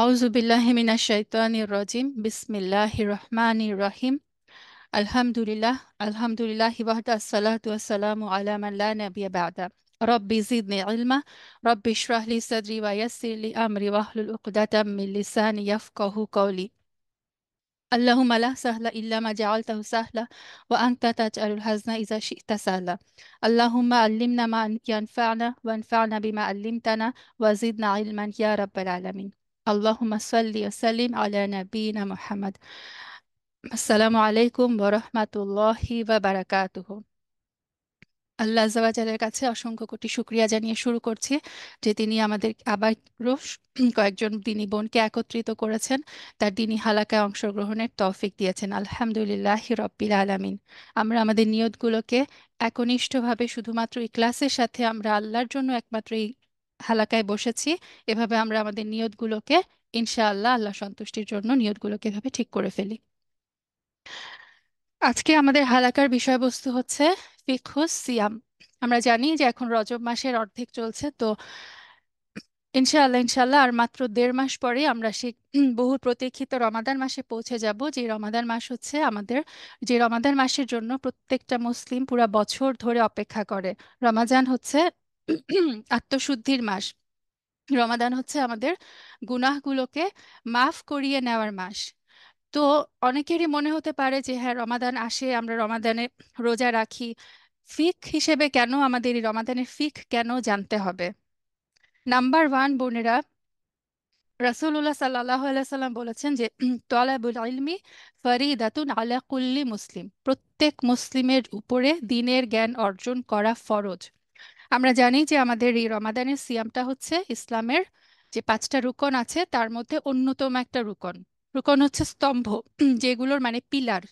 আউযু বিল্লাহি মিনাশ শাইতানির রাজিম বিসমিল্লাহির রহমানির রহিম আলহামদুলিল্লাহ আলহামদুলিল্লাহি ওয়াহদা আসসালাতু ওয়াসসালামু আলা মান লা নাবিয়্যা বা'দা রব্বি জিদনি ইলমা রব্বি ইশরাহ লি সাদরি ওয়া ইয়াসসির লি আমরি ওয়াহলুল উকদাতাম মিন লিসানি ইয়াফকাহু কওলি আল্লাহুম্মা লা সাহলা ইল্লা মা জাআলতাহু সাহলা ওয়া আনতা তাজআলুল হাজনা ইযা শি'তা সাহলা আল্লাহুম্মা আল্লিমনা মা ইয়ানফা'না ওয়ানফা'না বিমা আল্লিমতানা ওয়া জিদনা ইলমান ইয়া রাব্বাল আলামিন আল্লাহুম্মা সাল্লি ওয়া সাল্লিম আলা নাবিয়িনা মুহাম্মদ। আসসালামু আলাইকুম ওয়া রাহমাতুল্লাহি ওয়া বারাকাতুহু। আল্লাহ আজ্জা ওয়া জালের কাছে অসংখ্য কোটি শুকরিয়া জানিয়ে শুরু করছি যে তিনি আমাদের আবারও কয়েকজন দিনী বোনকে একত্রিত করেছেন, তার দিনী হালাকায় অংশগ্রহণের তৌফিক দিয়েছেন। আলহামদুলিল্লাহি রব্বিল আলামিন। আমরা আমাদের নিয়তগুলোকে একনিষ্ঠভাবে শুধুমাত্র ইখলাসের সাথে আমরা আল্লাহর জন্য একমাত্র এই হালাকায় বসেছি। এভাবে আমরা আমাদের নিয়তগুলোকে ইনশাআল্লাহ আল্লাহ সন্তুষ্টির জন্য নিয়তগুলোকে এভাবে ঠিক করে ফেলি। আজকে আমাদের হালাকার বিষয়বস্তু হচ্ছে ফিকহুস সিয়াম। আমরা জানি যে এখন রজব মাসের অর্ধেক চলছে, তো ইনশাআল্লাহ ইনশাআল্লাহ আর মাত্র 1.5 মাস পরে আমরা সেই বহু প্রতীক্ষিত রমাদান মাসে পৌঁছে যাব। যে রমাদান মাস হচ্ছে আমাদের, যে রমাদান মাসের জন্য প্রত্যেকটা মুসলিম পুরা বছর ধরে অপেক্ষা করে। রমাদান হচ্ছে আত্মশুদ্ধির মাস। রমাদান হচ্ছে আমাদের গুনাহগুলোকে মাফ করিয়ে নেওয়ার মাস। তো অনেকেরই মনে হতে পারে যে হ্যাঁ, রমাদান আসে, আমরা রমাদানে রোজা রাখি, ফিক হিসেবে কেন আমাদের এই রমাদানের ফিক কেন জানতে হবে? নাম্বার ওয়ান বোনেরা, রাসূলুল্লাহ সাল্লাল্লাহু আলাইহি সাল্লাম বলেছেন যে তলাবুল ইলমি ফরিদাতুন আলা কুল্লি মুসলিম, প্রত্যেক মুসলিমের উপরে দ্বীনের জ্ঞান অর্জন করা ফরজ। আমরা জানি যে আমাদের এই রমাদানের সিয়ামটা হচ্ছে ইসলামের যে 5টা রুকন আছে তার মধ্যে অন্যতম একটা রুকন। রুকন হচ্ছে স্তম্ভ, যেগুলোর মানে পিলার।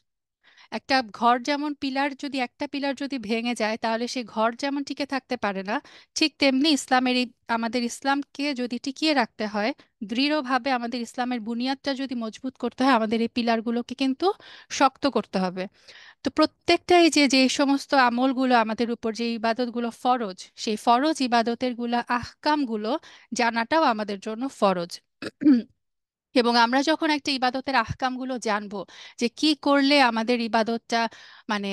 একটা ঘর যেমন পিলার, যদি একটা পিলার যদি ভেঙে যায় তাহলে সেই ঘর যেমন টিকে থাকতে পারে না, ঠিক তেমনি ইসলামের এই আমাদের ইসলামকে যদি টিকিয়ে রাখতে হয়, দৃঢ়ভাবে আমাদের ইসলামের বুনিয়াদটা যদি মজবুত করতে হয়, আমাদের এই পিলারগুলোকে কিন্তু শক্ত করতে হবে। তো প্রত্যেকটাই যে যে সমস্ত আমলগুলো আমাদের উপর, যে ইবাদতগুলো ফরজ, সেই ফরজ ইবাদতের গুলা আহকামগুলো জানাটাও আমাদের জন্য ফরজ। এবং আমরা যখন একটা ইবাদতের আহকামগুলো জানবো, যে কি করলে আমাদের ইবাদতটা মানে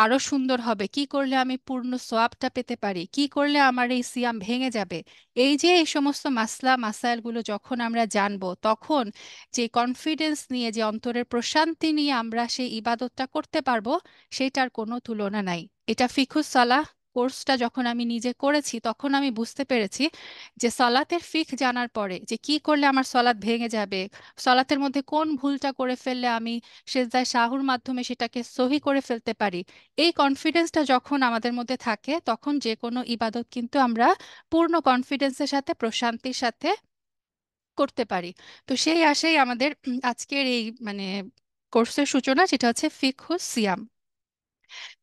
আরো সুন্দর হবে, কি করলে আমি পূর্ণ সোয়াবটা পেতে পারি, কি করলে আমার এই সিয়াম ভেঙে যাবে, এই যে এই সমস্ত মাসলা মাসাইলগুলো যখন আমরা জানবো, তখন যে কনফিডেন্স নিয়ে, যে অন্তরের প্রশান্তি নিয়ে আমরা সেই ইবাদতটা করতে পারবো, সেটার কোনো তুলনা নাই। এটা ফিকুস সালাহ কোর্সটা যখন আমি নিজে করেছি, তখন আমি বুঝতে পেরেছি যে সলাতের ফিক জানার পরে যে কি করলে আমার সলাৎ ভেঙে যাবে, সলাতের মধ্যে কোন ভুলটা করে ফেললে আমি সেজদায় সাহুর মাধ্যমে সেটাকে সহি করে ফেলতে পারি, এই কনফিডেন্সটা যখন আমাদের মধ্যে থাকে, তখন যে কোনো ইবাদত কিন্তু আমরা পূর্ণ কনফিডেন্সের সাথে প্রশান্তির সাথে করতে পারি। তো সেই আশাই আমাদের আজকের এই মানে কোর্সের সূচনা, যেটা হচ্ছে ফিকহুস সিয়াম।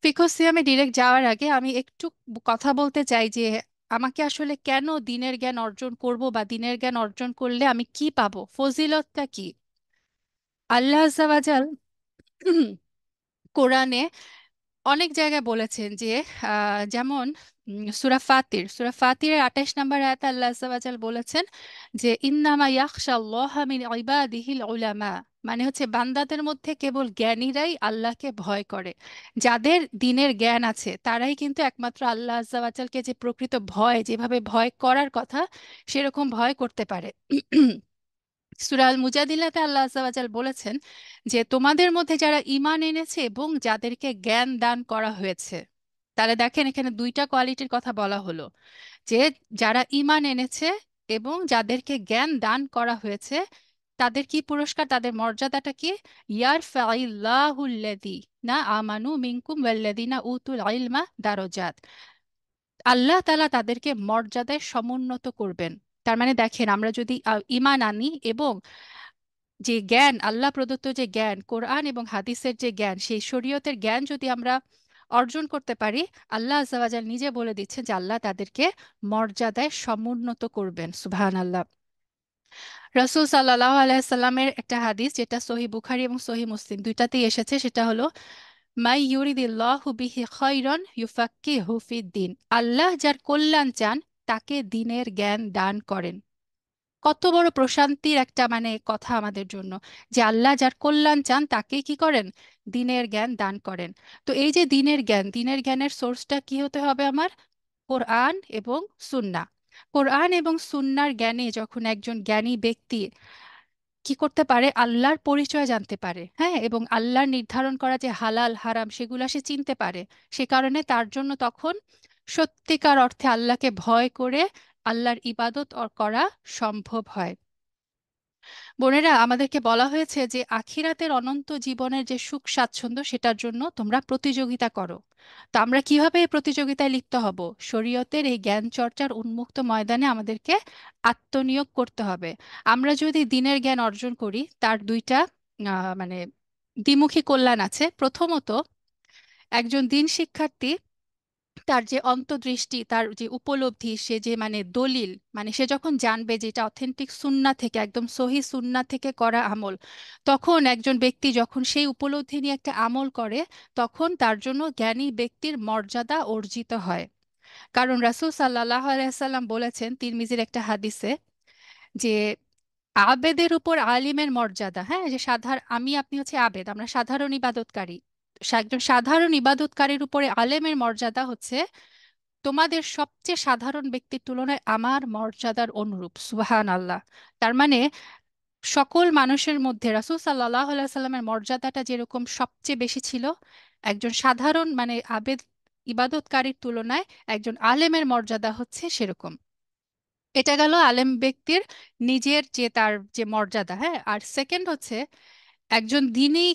ফিকহ সিয়ামে ডিরেক্ট যাওয়ার আগে আমি একটু কথা বলতে চাই যে আমাকে আসলে কেন দ্বীনের জ্ঞান অর্জন করব, বা দ্বীনের জ্ঞান অর্জন করলে আমি কি পাবো, ফজিলতটা কি। আল্লাহ আজ্জা ওয়া জাল কোরআনে অনেক জায়গায় বলেছেন যে যেমন সূরা ফাতিরের 28 নম্বর আয়াতে আল্লাহ আজ্জা ওয়া জাল বলেছেন যে ইন্নামা ইয়াখশাল্লাহা মিন ইবাদিহিল উলামা, মানে হচ্ছে বান্দাদের মধ্যে কেবল জ্ঞানীরাই আল্লাহকে ভয় করে। যাদের দ্বীনের জ্ঞান আছে তারাই কিন্তু একমাত্র আল্লাহ আজ্জা ওয়া জালকে যে প্রকৃত ভয়, যেভাবে ভয় করার কথা সেরকম ভয় করতে পারে। সূরা আল মুজাদিলাতে আল্লাহ আজ্জা ওয়া জাল বলেছেন যে তোমাদের মধ্যে যারা ঈমান এনেছে এবং যাদেরকে জ্ঞান দান করা হয়েছে। তাহলে দেখেন, এখানে দুইটা কোয়ালিটির কথা বলা হলো, যে যারা ঈমান এনেছে এবং যাদেরকে জ্ঞান দান করা হয়েছে, তাদের কি পুরস্কার, তাদের মর্যাদাটা কি? ইয়ারফাইল্লাহুল্লাযীনা আমানু মিনকুম ওয়াল্লাযীনা উতুল ইলমা দারাজাত। আল্লাহ তাআলা তাদেরকে মর্যাদায় সমুন্নত করবেন। তার মানে দেখেন, আমরা যদি ঈমান আনি এবং যে জ্ঞান, আল্লাহ প্রদত্ত যে জ্ঞান, কোরআন এবং হাদিসের যে জ্ঞান, সেই শরীয়তের জ্ঞান যদি আমরা অর্জন করতে পারি, আল্লাহ আজ্জা ওয়া জাল নিজে বলে দিচ্ছেন যে আল্লাহ তাদেরকে মর্যাদায় সমুন্নত করবেন। সুবহানাল্লাহ। রাসূল সাল্লাল্লাহু আলাইহি সাল্লামের একটা হাদিস, যেটা সহিহ বুখারী এবং সহিহ মুসলিম দুইটাতেই এসেছে, সেটা হলো মাই ইউরিদিল্লাহু বিহি খায়রান ইউফাক্কিহু ফিদ্দিন, আল্লাহ যার কল্যাণ চান তাকে দ্বীনের জ্ঞান দান করেন। কত বড় প্রশান্তির একটা মানে কথা আমাদের জন্য, যে আল্লাহ যার কল্যাণ চান তাকেই কি করেন, দিনের জ্ঞান দান করেন। তো এই যে দিনের জ্ঞান, দিনের জ্ঞানের সোর্সটা কি হতে হবে আমার? কোরআন এবং সুন্নাহ। কোরআন এবং সুন্নাহর জ্ঞানে যখন একজন জ্ঞানী ব্যক্তি কি করতে পারে, আল্লাহর পরিচয় জানতে পারে, হ্যাঁ, এবং আল্লাহর নির্ধারণ করা যে হালাল হারাম সেগুলা সে চিনতে পারে, সে কারণে তার জন্য তখন সত্যিকার অর্থে আল্লাহকে ভয় করে আল্লাহর ইবাদত করা সম্ভব হয়। বোনেরা, আমাদেরকে বলা হয়েছে যে আখিরাতের অনন্ত জীবনের যে সুখ স্বাচ্ছন্দ্য সেটার জন্য তোমরা প্রতিযোগিতা করো। তো আমরা কিভাবে এই প্রতিযোগিতায় লিপ্ত হব? শরীয়তের এই জ্ঞান চর্চার উন্মুক্ত ময়দানে আমাদেরকে আত্মনিয়োগ করতে হবে। আমরা যদি দিনের জ্ঞান অর্জন করি, তার দুইটা মানে দ্বিমুখী কল্যাণ আছে। প্রথমত, একজন দিন শিক্ষার্থী তার যে অন্তর্দৃষ্টি, তার যে উপলব্ধি, সে যে মানে দলিল, মানে সে যখন জানবে যে এটা অথেন্টিক সুন্নাহ থেকে, একদম সহি সুন্নাহ থেকে করা আমল, তখন একজন ব্যক্তি যখন সেই উপলব্ধি নিয়ে একটা আমল করে, তখন তার জন্য জ্ঞানী ব্যক্তির মর্যাদা অর্জিত হয়। কারণ রাসূল সাল্লাল্লাহু আলাইহি সাল্লাম বলেছেন তিরমিজির একটা হাদিসে যে আবেদের উপর আলিমের মর্যাদা, হ্যাঁ, যে আমি আপনি হচ্ছে আবেদ, আমরা সাধারণ ইবাদতকারী, একজন সাধারণ ইবাদতকারীর উপরে আলেমের মর্যাদা হচ্ছে তোমাদের সবচেয়ে সাধারণ ব্যক্তির তুলনায় আমার মর্যাদার অনুরূপ। সুবহান আল্লাহ। তার মানে সকল মানুষের মধ্যে রাসূল সাল্লাল্লাহু আলাইহি সাল্লামের মর্যাদাটা যেরকম সবচেয়ে বেশি ছিল, একজন সাধারণ মানে আবেদ ইবাদতকারীর তুলনায় একজন আলেমের মর্যাদা হচ্ছে সেরকম। এটা গেল আলেম ব্যক্তির নিজের যে তার যে মর্যাদা, হ্যাঁ। আর সেকেন্ড হচ্ছে, একজন দিনী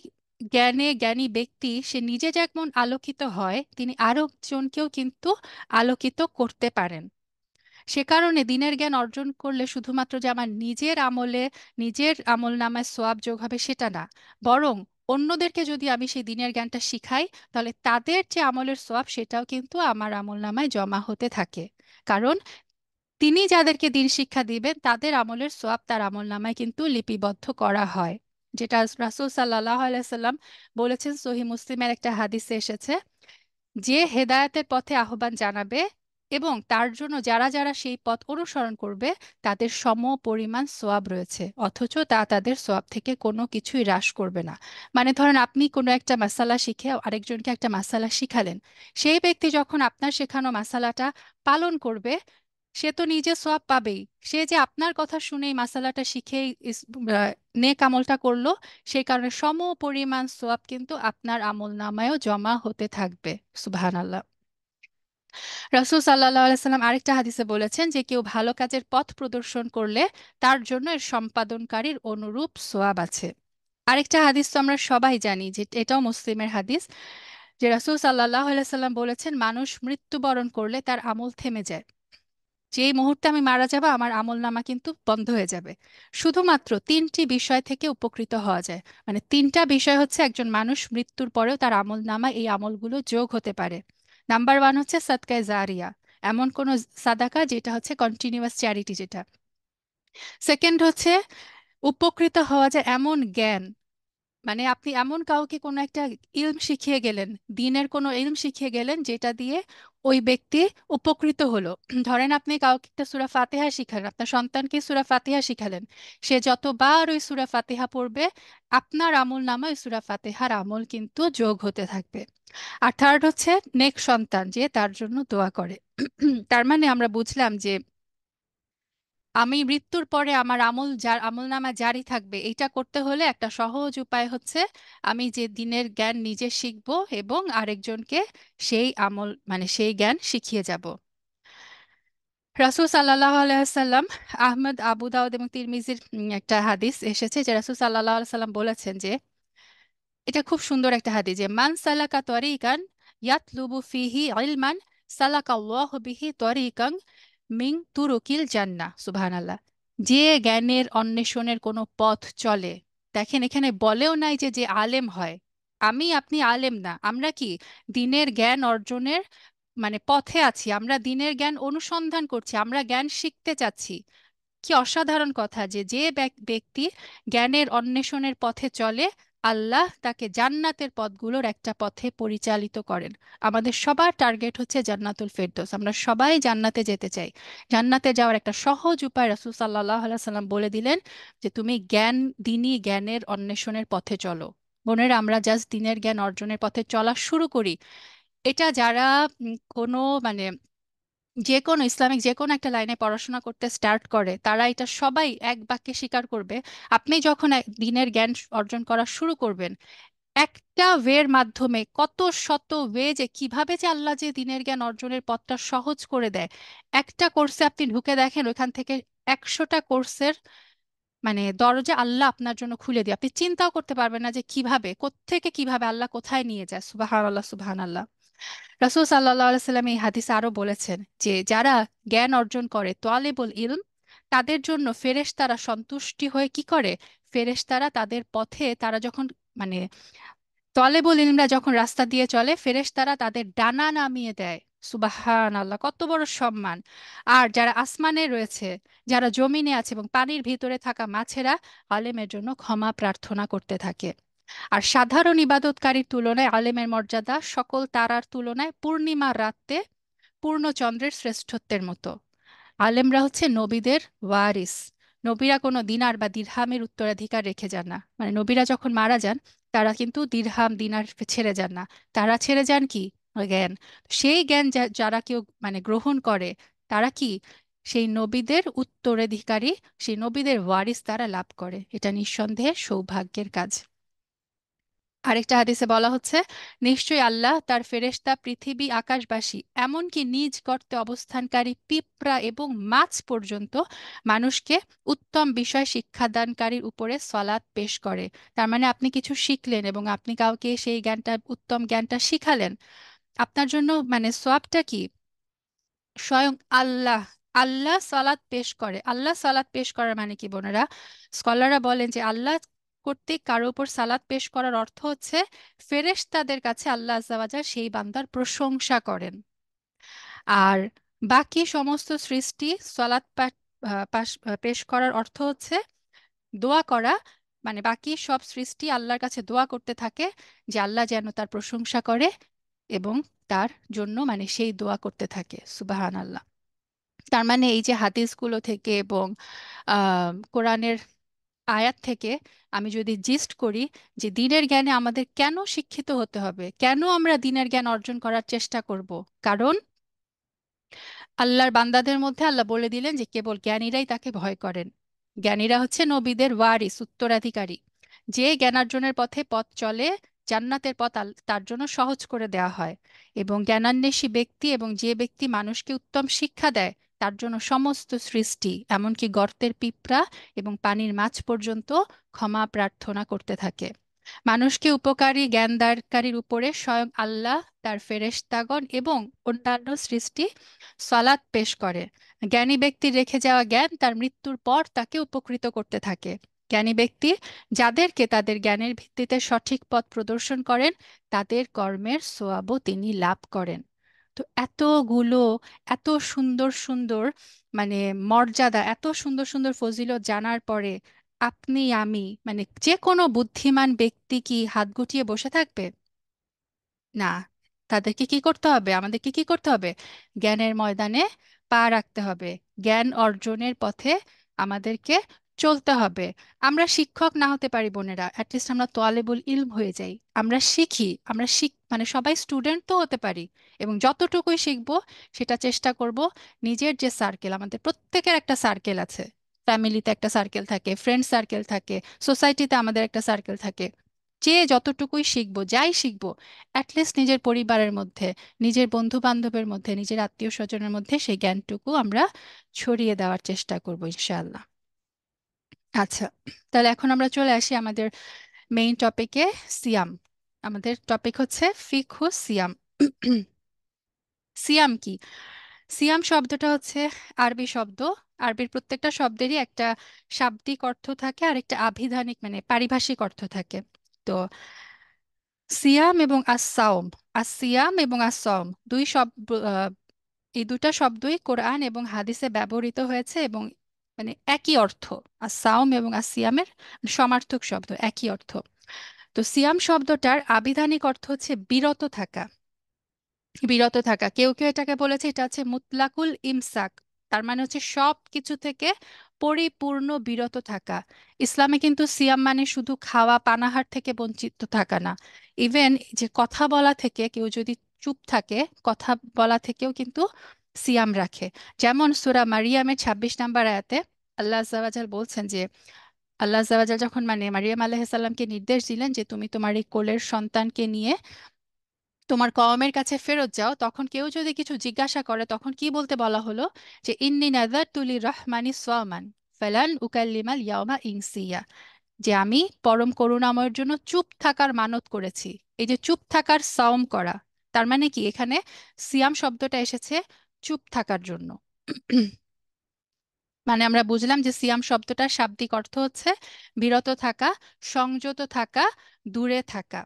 জ্ঞানী ব্যক্তি সে নিজে যেমন আলোকিত হয়, তিনি আরো জনকেও কিন্তু আলোকিত করতে পারেন। সে কারণে দিনের জ্ঞান অর্জন করলে শুধুমাত্র যে আমার নিজের আমলে, নিজের আমল নামায় সোয়াব যোগ হবে সেটা না, বরং অন্যদেরকে যদি আমি সেই দিনের জ্ঞানটা শিখাই, তাহলে তাদের যে আমলের সোয়াব সেটাও কিন্তু আমার আমল নামায় জমা হতে থাকে। কারণ তিনি যাদেরকে দিন শিক্ষা দিবেন তাদের আমলের সোয়াব তার আমল নামায় কিন্তু লিপিবদ্ধ করা হয়। যেটা রাসূল সাল্লাল্লাহু আলাইহি সাল্লাম বলেছেন, সহিহ মুসলিমের একটা হাদিসে এসেছে, যে হেদায়েতের পথে আহ্বান জানাবে এবং তার জন্য যারা যারা সেই পথ অনুসরণ করবে, তাদের সম পরিমাণ সোয়াব রয়েছে, অথচ তা তাদের সোয়াব থেকে কোনো কিছুই হ্রাস করবে না। মানে ধরেন আপনি কোনো একটা মাসালা শিখে আরেকজনকে একটা মাসালা শিখালেন, সেই ব্যক্তি যখন আপনার শেখানো মাসালাটা পালন করবে, সে তো নিজে সোয়াব পাবেই। সে যে আপনার কথা শুনেই মাসালাটা শিখেই নেক আমলটা করলো, সেই কারণে সম পরিমাণ সোয়াব কিন্তু আপনার আমল নামায়ও জমা হতে থাকবে। সুবহানাল্লাহ। রাসূল সাল্লাল্লাহু আলাইহি সাল্লাম আরেকটা হাদিসে বলেছেন যে কেউ ভালো কাজের পথ প্রদর্শন করলে তার জন্য এর সম্পাদনকারীর অনুরূপ সোয়াব আছে। আরেকটা হাদিস তো আমরা সবাই জানি, যে এটাও মুসলিমের হাদিস, যে রাসূল সাল্লাল্লাহু আলাইহি সাল্লাম বলেছেন মানুষ মৃত্যুবরণ করলে তার আমল থেমে যায়। যেই মুহূর্তে আমি মারা যাব আমার আমলনামা কিন্তু বন্ধ হয়ে যাবে। শুধুমাত্র তিনটি বিষয় থেকে উপকৃত হওয়া যায়। মানে তিনটা বিষয় হচ্ছে একজন মানুষ মৃত্যুর পরেও তার আমলনামা এই আমলগুলো যোগ হতে পারে। নাম্বার ওয়ান হচ্ছে সাদকায়ে জারিয়া, এমন কোনো সাদাকা যেটা হচ্ছে কন্টিনিউয়াস চ্যারিটি যেটা। সেকেন্ড হচ্ছে উপকৃত হওয়া যায় এমন জ্ঞান, মানে আপনি এমন কাউকে কোনো একটা ইলম শিখিয়ে গেলেন, দিনের কোনো ইলম শিখিয়ে গেলেন যেটা দিয়ে ওই ব্যক্তি উপকৃত হলো। ধরেন আপনি কাউকে একটা সূরা ফাতিহা শিখালেন, আপনার সন্তানকে সূরা ফাতিহা শিখালেন, সে যতবার ওই সূরা ফাতিহা পড়বে, আপনার আমল নামায় ওই সূরা ফাতিহার আমল কিন্তু যোগ হতে থাকবে। আর থার্ড হচ্ছে নেক সন্তান যে তার জন্য দোয়া করে। তার মানে আমরা বুঝলাম যে আমি মৃত্যুর পরে আমার আমল যার আমল নামা জারি থাকবে, এটা করতে হলে একটা সহজ উপায় হচ্ছে আমি যে দিনের জ্ঞান নিজে শিখব এবং আরেকজনকে সেই আমল মানে সেই জ্ঞান শিখিয়ে যাব। রাসূল সাল্লাল্লাহু আলাইহি সাল্লাম, আহমদ, আবু দাউদ এবং তিরমিজির একটা হাদিস এসেছে যে রাসূল সাল্লাল্লাহু আলাইহি সাল্লাম বলেছেন যে, এটা খুব সুন্দর একটা হাদিস, যে মান সালাকা তরিকান ইয়াতলুবু ফিহি ইলমান সালাকাল্লাহু বিহি তরিকান মিন তুরুকিল জান্নাহ। সুবহানাল্লাহ। যে জ্ঞানের অন্বেষণের কোনো পথ চলে, দেখেন এখানে বলেও নাই যে যে আলেম হয়। আমি আপনি আলেম না, আমরা কি দিনের জ্ঞান অর্জনের মানে পথে আছি, আমরা দিনের জ্ঞান অনুসন্ধান করছি, আমরা জ্ঞান শিখতে চাচ্ছি। কি অসাধারণ কথা যে যে ব্যক্তি জ্ঞানের অন্বেষণের পথে চলে, আল্লাহ তাকে জান্নাতের পথগুলোর একটা পথে পরিচালিত করেন। আমাদের সবার টার্গেট হচ্ছে জান্নাতুল ফেরদৌস, আমরা সবাই জান্নাতে যেতে চাই। জান্নাতে যাওয়ার একটা সহজ উপায় রাসূল সাল্লাল্লাহু আলাইহি সাল্লাম বলে দিলেন যে তুমি দিনী জ্ঞানের অন্বেষণের পথে চলো। বোনেরা, আমরা জাস্ট দিনের জ্ঞান অর্জনের পথে চলা শুরু করি। এটা যারা কোনো মানে যে কোনো ইসলামিক যে কোনো একটা লাইনে পড়াশোনা করতে স্টার্ট করে, তারা এটা সবাই এক বাক্যে স্বীকার করবে। আপনি যখন দিনের জ্ঞান অর্জন করা শুরু করবেন, একটা ওয়ের মাধ্যমে কত শত ওয়ে যে কিভাবে যে আল্লাহ যে দিনের জ্ঞান অর্জনের পথটা সহজ করে দেয়। একটা কোর্সে আপনি ঢুকে দেখেন, ওইখান থেকে 100টা কোর্সের দরজা আল্লাহ আপনার জন্য খুলে দিয়ে আপনি চিন্তাও করতে পারবেন না যে কিভাবে, কোত্থেকে কিভাবে আল্লাহ কোথায় নিয়ে যায়। সুবাহান আল্লাহ, সুবাহান আল্লাহ। রাসূল সাল্লাল্লাহু আলাইহি সাল্লাম এই হাদিসে আরো বলেছেন যে যারা জ্ঞান অর্জন করে তালিবুল ইলম, তাদের জন্য ফেরেশতারা সন্তুষ্টি হয়ে কি করে, ফেরেশতারা তাদের পথে তারা যখন মানে তলেবুল ইলমরা যখন রাস্তা দিয়ে চলে, ফেরেশতারা তাদের ডানা নামিয়ে দেয়। সুবাহান আল্লাহ, কত বড় সম্মান! আর যারা আসমানে রয়েছে, যারা জমিনে আছে এবং পানির ভিতরে থাকা মাছেরা আলেমের জন্য ক্ষমা প্রার্থনা করতে থাকে। আর সাধারণ ইবাদতকারীর তুলনায় আলেমের মর্যাদা সকল তারার তুলনায় পূর্ণিমার রাতে পূর্ণচন্দ্রের শ্রেষ্ঠত্বের মতো। আলেমরা হচ্ছে নবীদের ওয়ারিস। নবীরা কোনো দিনার বা দিরহামের উত্তরাধিকার রেখে যান না। নবীরা যখন মারা যান, তারা কিন্তু দিরহাম দিনার ছেড়ে যান না। তারা ছেড়ে যান কি? জ্ঞান। সেই জ্ঞান যারা কেউ গ্রহণ করে, তারা কি সেই নবীদের উত্তরাধিকারী, সেই নবীদের ওয়ারিস তারা লাভ করে। এটা নিঃসন্দেহে সৌভাগ্যের কাজ। আরেকটা হাদিসে বলা হচ্ছে, নিশ্চয়ই আল্লাহ তার ফেরেশতা পৃথিবী আকাশবাসী এমনকি নিজ গর্তে অবস্থানকারী পিঁপড়া এবং মাছ পর্যন্ত মানুষকে উত্তম বিষয় শিক্ষাদানকারীর উপরে সলাৎ পেশ করে। তার মানে আপনি কিছু শিখলেন এবং আপনি কাউকে সেই জ্ঞানটা, উত্তম জ্ঞানটা শিখালেন। আপনার জন্য সওয়াবটা কি? স্বয়ং আল্লাহ, আল্লাহ সালাত পেশ করে। আল্লাহ সালাত পেশ করার মানে কি বোনেরা? স্কলাররা বলেন যে আল্লাহ কর্তৃক কারো উপর সালাত পেশ করার অর্থ হচ্ছে ফেরেশতাদের কাছে আল্লাহ আজ্জা ওয়া জাল সেই বান্দার প্রশংসা করেন। আর বাকি সমস্ত সৃষ্টি সালাত পেশ করার অর্থ হচ্ছে দোয়া করা। বাকি সব সৃষ্টি আল্লাহর কাছে দোয়া করতে থাকে যে আল্লাহ যেন তার প্রশংসা করে এবং তার জন্য সেই দোয়া করতে থাকে। সুবাহান আল্লাহ। তার মানে এই যে হাদিসগুলো থেকে এবং কোরআনের আয়াত থেকে আমি যদি জিস্ট করি যে দিনের জ্ঞানে আমাদের কেন শিক্ষিত হতে হবে, কেন আমরা দিনের জ্ঞান অর্জন করার চেষ্টা করব, কারণ আল্লাহর বান্দাদের মধ্যে আল্লাহ বলে দিলেন যে কেবল জ্ঞানীরাই তাকে ভয় করেন। জ্ঞানীরা হচ্ছে নবীদের ওয়ারিস, উত্তরাধিকারী। যে জ্ঞানার্জনের পথ চলে, জান্নাতের পথ তার জন্য সহজ করে দেওয়া হয়। এবং জ্ঞানান্বেষী ব্যক্তি এবং যে ব্যক্তি মানুষকে উত্তম শিক্ষা দেয়, তার জন্য সমস্ত সৃষ্টি এমনকি গর্তের পিঁপড়া এবং পানির মাছ পর্যন্ত ক্ষমা প্রার্থনা করতে থাকে। মানুষকে উপকারী জ্ঞানদানকারীর উপরে স্বয়ং আল্লাহ, তার ফেরেশতাগণ এবং অন্যান্য সৃষ্টি সালাত পেশ করে। জ্ঞানী ব্যক্তির রেখে যাওয়া জ্ঞান তার মৃত্যুর পর তাকে উপকৃত করতে থাকে। জ্ঞানী ব্যক্তি যাদেরকে তাদের জ্ঞানের ভিত্তিতে সঠিক পথ প্রদর্শন করেন, তাদের কর্মের সোয়াবও তিনি লাভ করেন। তো এতগুলো, এত সুন্দর সুন্দর মানে মর্যাদা, এত সুন্দর সুন্দর ফজিলত জানার পরে আপনি আমি যে কোনো বুদ্ধিমান ব্যক্তি কি হাত গুটিয়ে বসে থাকবে? না। তাদেরকে কি করতে হবে, আমাদেরকে কি করতে হবে? জ্ঞানের ময়দানে পা রাখতে হবে। জ্ঞান অর্জনের পথে আমাদেরকে চলতে হবে। আমরা শিক্ষক না হতে পারি বোনেরা, অ্যাটলিস্ট আমরা তোয়ালেবুল ইলম হয়ে যাই। আমরা শিখি, আমরা সবাই স্টুডেন্ট তো হতে পারি। এবং যতটুকুই শিখবো সেটা চেষ্টা করব নিজের যে সার্কেল, আমাদের প্রত্যেকের একটা সার্কেল আছে। ফ্যামিলিতে একটা সার্কেল থাকে, ফ্রেন্ড সার্কেল থাকে, সোসাইটিতে আমাদের একটা সার্কেল থাকে। যে যতটুকুই শিখবো, যাই শিখবো, অ্যাটলিস্ট নিজের পরিবারের মধ্যে, নিজের বন্ধু বান্ধবের মধ্যে, নিজের আত্মীয় স্বজনের মধ্যে সেই জ্ঞানটুকু আমরা ছড়িয়ে দেওয়ার চেষ্টা করব ইনশাআল্লাহ। আচ্ছা, তাহলে এখন আমরা চলে আসি আমাদের মেইন টপিকে, সিয়াম। আমাদের টপিক হচ্ছে ফিকহু সিয়াম। সিয়াম কি? সিয়াম শব্দটা হচ্ছে আরবি শব্দ। আরবির প্রত্যেকটা শব্দেরই একটা শাব্দিক অর্থ থাকে আর একটা আভিধানিক পারিভাষিক অর্থ থাকে। তো সিয়াম এবং আসসাওম, আসিয়াম এবং আসসাওম দুই শব্দ, এই দুটা শব্দই কোরআন এবং হাদিসে ব্যবহৃত হয়েছে এবং একই অর্থ। আসসাওম এবং আসিয়ামের সমার্থক শব্দ, একই অর্থ। তো সিয়াম শব্দটার আবিধানিক অর্থ হচ্ছে বিরত থাকা। বিরত থাকা, কেউ কেউ এটাকে বলেছে এটা হচ্ছে মুতলাকুল ইমসাক, তার মানে হচ্ছে সব কিছু থেকে পরিপূর্ণ বিরত থাকা। ইসলামে কিন্তু সিয়াম মানে শুধু খাওয়া পানাহার থেকে বঞ্চিত থাকা না, ইভেন যে কথা বলা থেকে কেউ যদি চুপ থাকে, কথা বলা থেকেও কিন্তু সিয়াম রাখে। যেমন সূরা মারিয়ামের 26 নম্বর আয়াতে আল্লাহ আজ্জাওয়াজাল বলছেন যে, আল্লাহ আজ্জাওয়াজাল যখন মানে মারিয়াম আলাইহিস সালামকে নির্দেশ দিলেন যে তুমি তোমার এই কোলের সন্তানকে নিয়ে তোমার কওমের কাছে ফেরত যাও, তখন কেউ যদি কিছু জিজ্ঞাসা করে তখন কি বলতে বলা হলো? যে ইন্নি নাযারতু লির-রাহমানি সাওমান ফালান উকাল্লিমাল ইয়াওমা ইনসিয়া, যে আমি পরম করুণাময়ের জন্য চুপ থাকার মানত করেছি। এই যে চুপ থাকার সাওম করা, তার মানে কি এখানে সিয়াম শব্দটা এসেছে চুপ থাকার জন্য। মানে আমরা বুঝলাম যে সিয়াম শব্দটার শাব্দিক অর্থ হচ্ছে বিরত থাকা, সংযত থাকা, দূরে থাকা।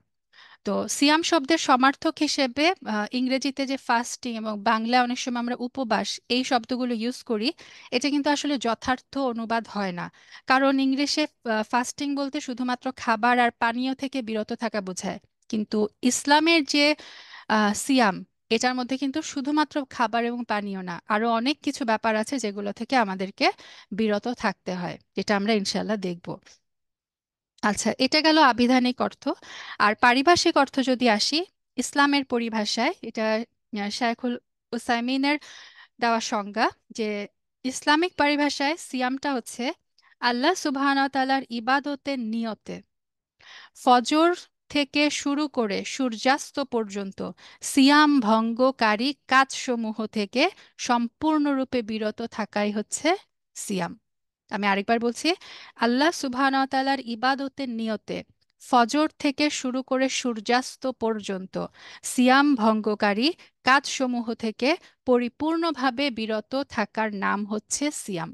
তো সিয়াম শব্দের সমার্থক হিসেবে ইংরেজিতে যে ফাস্টিং এবং বাংলায় অনেক সময় আমরা উপবাস এই শব্দগুলো ইউজ করি, এটা কিন্তু আসলে যথার্থ অনুবাদ হয় না। কারণ ইংলিশে ফাস্টিং বলতে শুধুমাত্র খাবার আর পানীয় থেকে বিরত থাকা বোঝায়, কিন্তু ইসলামের যে সিয়াম, এটার মধ্যে কিন্তু শুধুমাত্র খাবার এবং পানীয় না, আরো অনেক কিছু ব্যাপার আছে যেগুলো থেকে আমাদেরকে বিরত থাকতে হয়, যেটা আমরা ইনশাল্লাহ দেখব। আচ্ছা, এটা গেল আবিধানিক অর্থ। আর পারিভাষিক অর্থ যদি আসি, ইসলামের পরিভাষায় এটা শায়খুল উসাইমিনের দেওয়া সংজ্ঞা, যে ইসলামিক পরিভাষায় সিয়ামটা হচ্ছে আল্লাহ সুবহানাহু ওয়া তাআলার ইবাদতের নিয়তে ফজর থেকে শুরু করে সূর্যাস্ত পর্যন্ত সিয়াম ভঙ্গকারী কাজসমূহ থেকে সম্পূর্ণরূপে বিরত থাকাই হচ্ছে সিয়াম। আমি আরেকবার বলছি, আল্লাহ সুবহানাহু ওয়া তাআলার ইবাদতের নিয়তে ফজর থেকে শুরু করে সূর্যাস্ত পর্যন্ত সিয়াম ভঙ্গকারী কাজসমূহ থেকে পরিপূর্ণভাবে বিরত থাকার নাম হচ্ছে সিয়াম।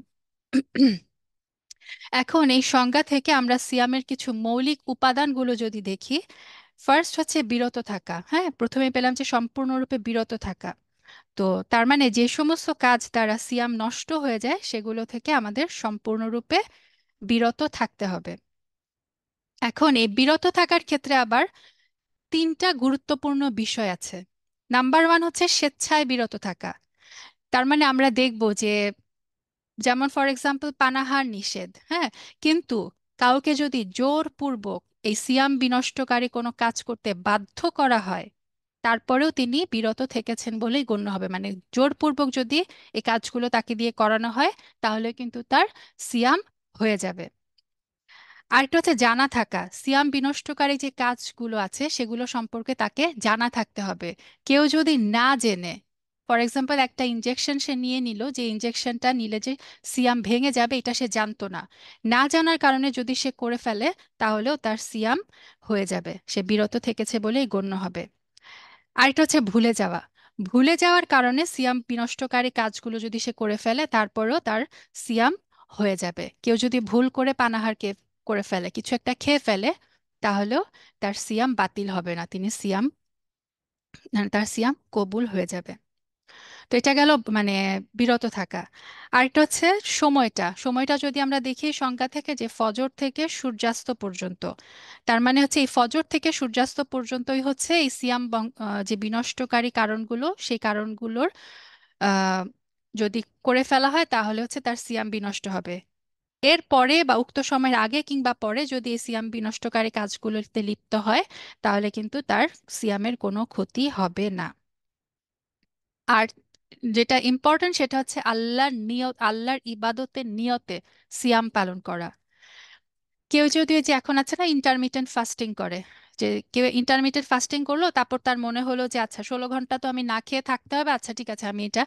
এখন এই সংজ্ঞা থেকে আমরা সিয়ামের কিছু মৌলিক উপাদানগুলো যদি দেখি, ফার্স্ট হচ্ছে বিরত থাকা। হ্যাঁ, প্রথমে পেলাম যে সম্পূর্ণরূপে বিরত থাকা। তো তার মানে যে সমস্ত কাজ দ্বারা সিয়াম নষ্ট হয়ে যায় সেগুলো থেকে আমাদের সম্পূর্ণরূপে বিরত থাকতে হবে। এখন এই বিরত থাকার ক্ষেত্রে আবার তিনটা গুরুত্বপূর্ণ বিষয় আছে। নাম্বার ওয়ান হচ্ছে স্বেচ্ছায় বিরত থাকা। তার মানে আমরা দেখব যে, যেমন ফর এক্সাম্পল পানাহার নিষেধ, হ্যাঁ, কিন্তু কাউকে যদি জোরপূর্বক এই সিয়াম বিনষ্টকারী কোনো কাজ করতে বাধ্য করা হয়, তারপরেও তিনি বিরত থেকেছেন বলেই গণ্য হবে। মানে জোরপূর্বক যদি এই কাজগুলো তাকে দিয়ে করানো হয়, তাহলে কিন্তু তার সিয়াম হয়ে যাবে। আরেকটা হচ্ছে জানা থাকা, সিয়াম বিনষ্টকারী যে কাজগুলো আছে সেগুলো সম্পর্কে তাকে জানা থাকতে হবে। কেউ যদি না জেনে, ফর এক্সাম্পল একটা ইনজেকশন সে নিয়ে নিল, যে ইনজেকশনটা নিলে যে সিয়াম ভেঙে যাবে এটা সে জানতো না, না জানার কারণে যদি সে করে ফেলে তাহলেও তার সিয়াম হয়ে যাবে, সে বিরত থেকেছে বলেই গণ্য হবে। আরেকটা হচ্ছে ভুলে যাওয়া, ভুলে যাওয়ার কারণে সিয়াম বিনষ্টকারী কাজগুলো যদি সে করে ফেলে তারপরেও তার সিয়াম হয়ে যাবে। কেউ যদি ভুল করে করে ফেলে, কিছু একটা খেয়ে ফেলে, তাহলেও তার সিয়াম বাতিল হবে না, তার সিয়াম কবুল হয়ে যাবে। তো এটা গেল মানে বিরত থাকা। আরেকটা হচ্ছে সময়টা, সময়টা যদি আমরা দেখি সংজ্ঞা থেকে, যে ফজর থেকে সূর্যাস্ত পর্যন্ত, তার মানে হচ্ছে এই ফজর থেকে সূর্যাস্ত পর্যন্তই হচ্ছে এই সিয়াম যে বিনষ্টকারী কারণগুলো, সেই কারণগুলোর আহ যদি করে ফেলা হয় তাহলে হচ্ছে তার সিয়াম বিনষ্ট হবে। এর পরে বা উক্ত সময়ের আগে কিংবা পরে যদি এই সিয়াম বিনষ্টকারী কাজগুলোতে লিপ্ত হয়, তাহলে কিন্তু তার সিয়ামের কোনো ক্ষতি হবে না। আর যেটা ইম্পর্টেন্ট সেটা হচ্ছে আল্লাহর নিয়ত, আল্লাহর ইবাদতের নিয়তে সিয়াম পালন করা। কেউ যদি ওই যে এখন আছে না ইন্টারমিটেন্ট ফাস্টিং করে, যে কেউ ইন্টারমিটেন্ট ফাস্টিং করলো, তারপর তার মনে হলো যে আচ্ছা 16 ঘন্টা তো আমি না খেয়ে থাকতে হবে, আচ্ছা ঠিক আছে আমি এটা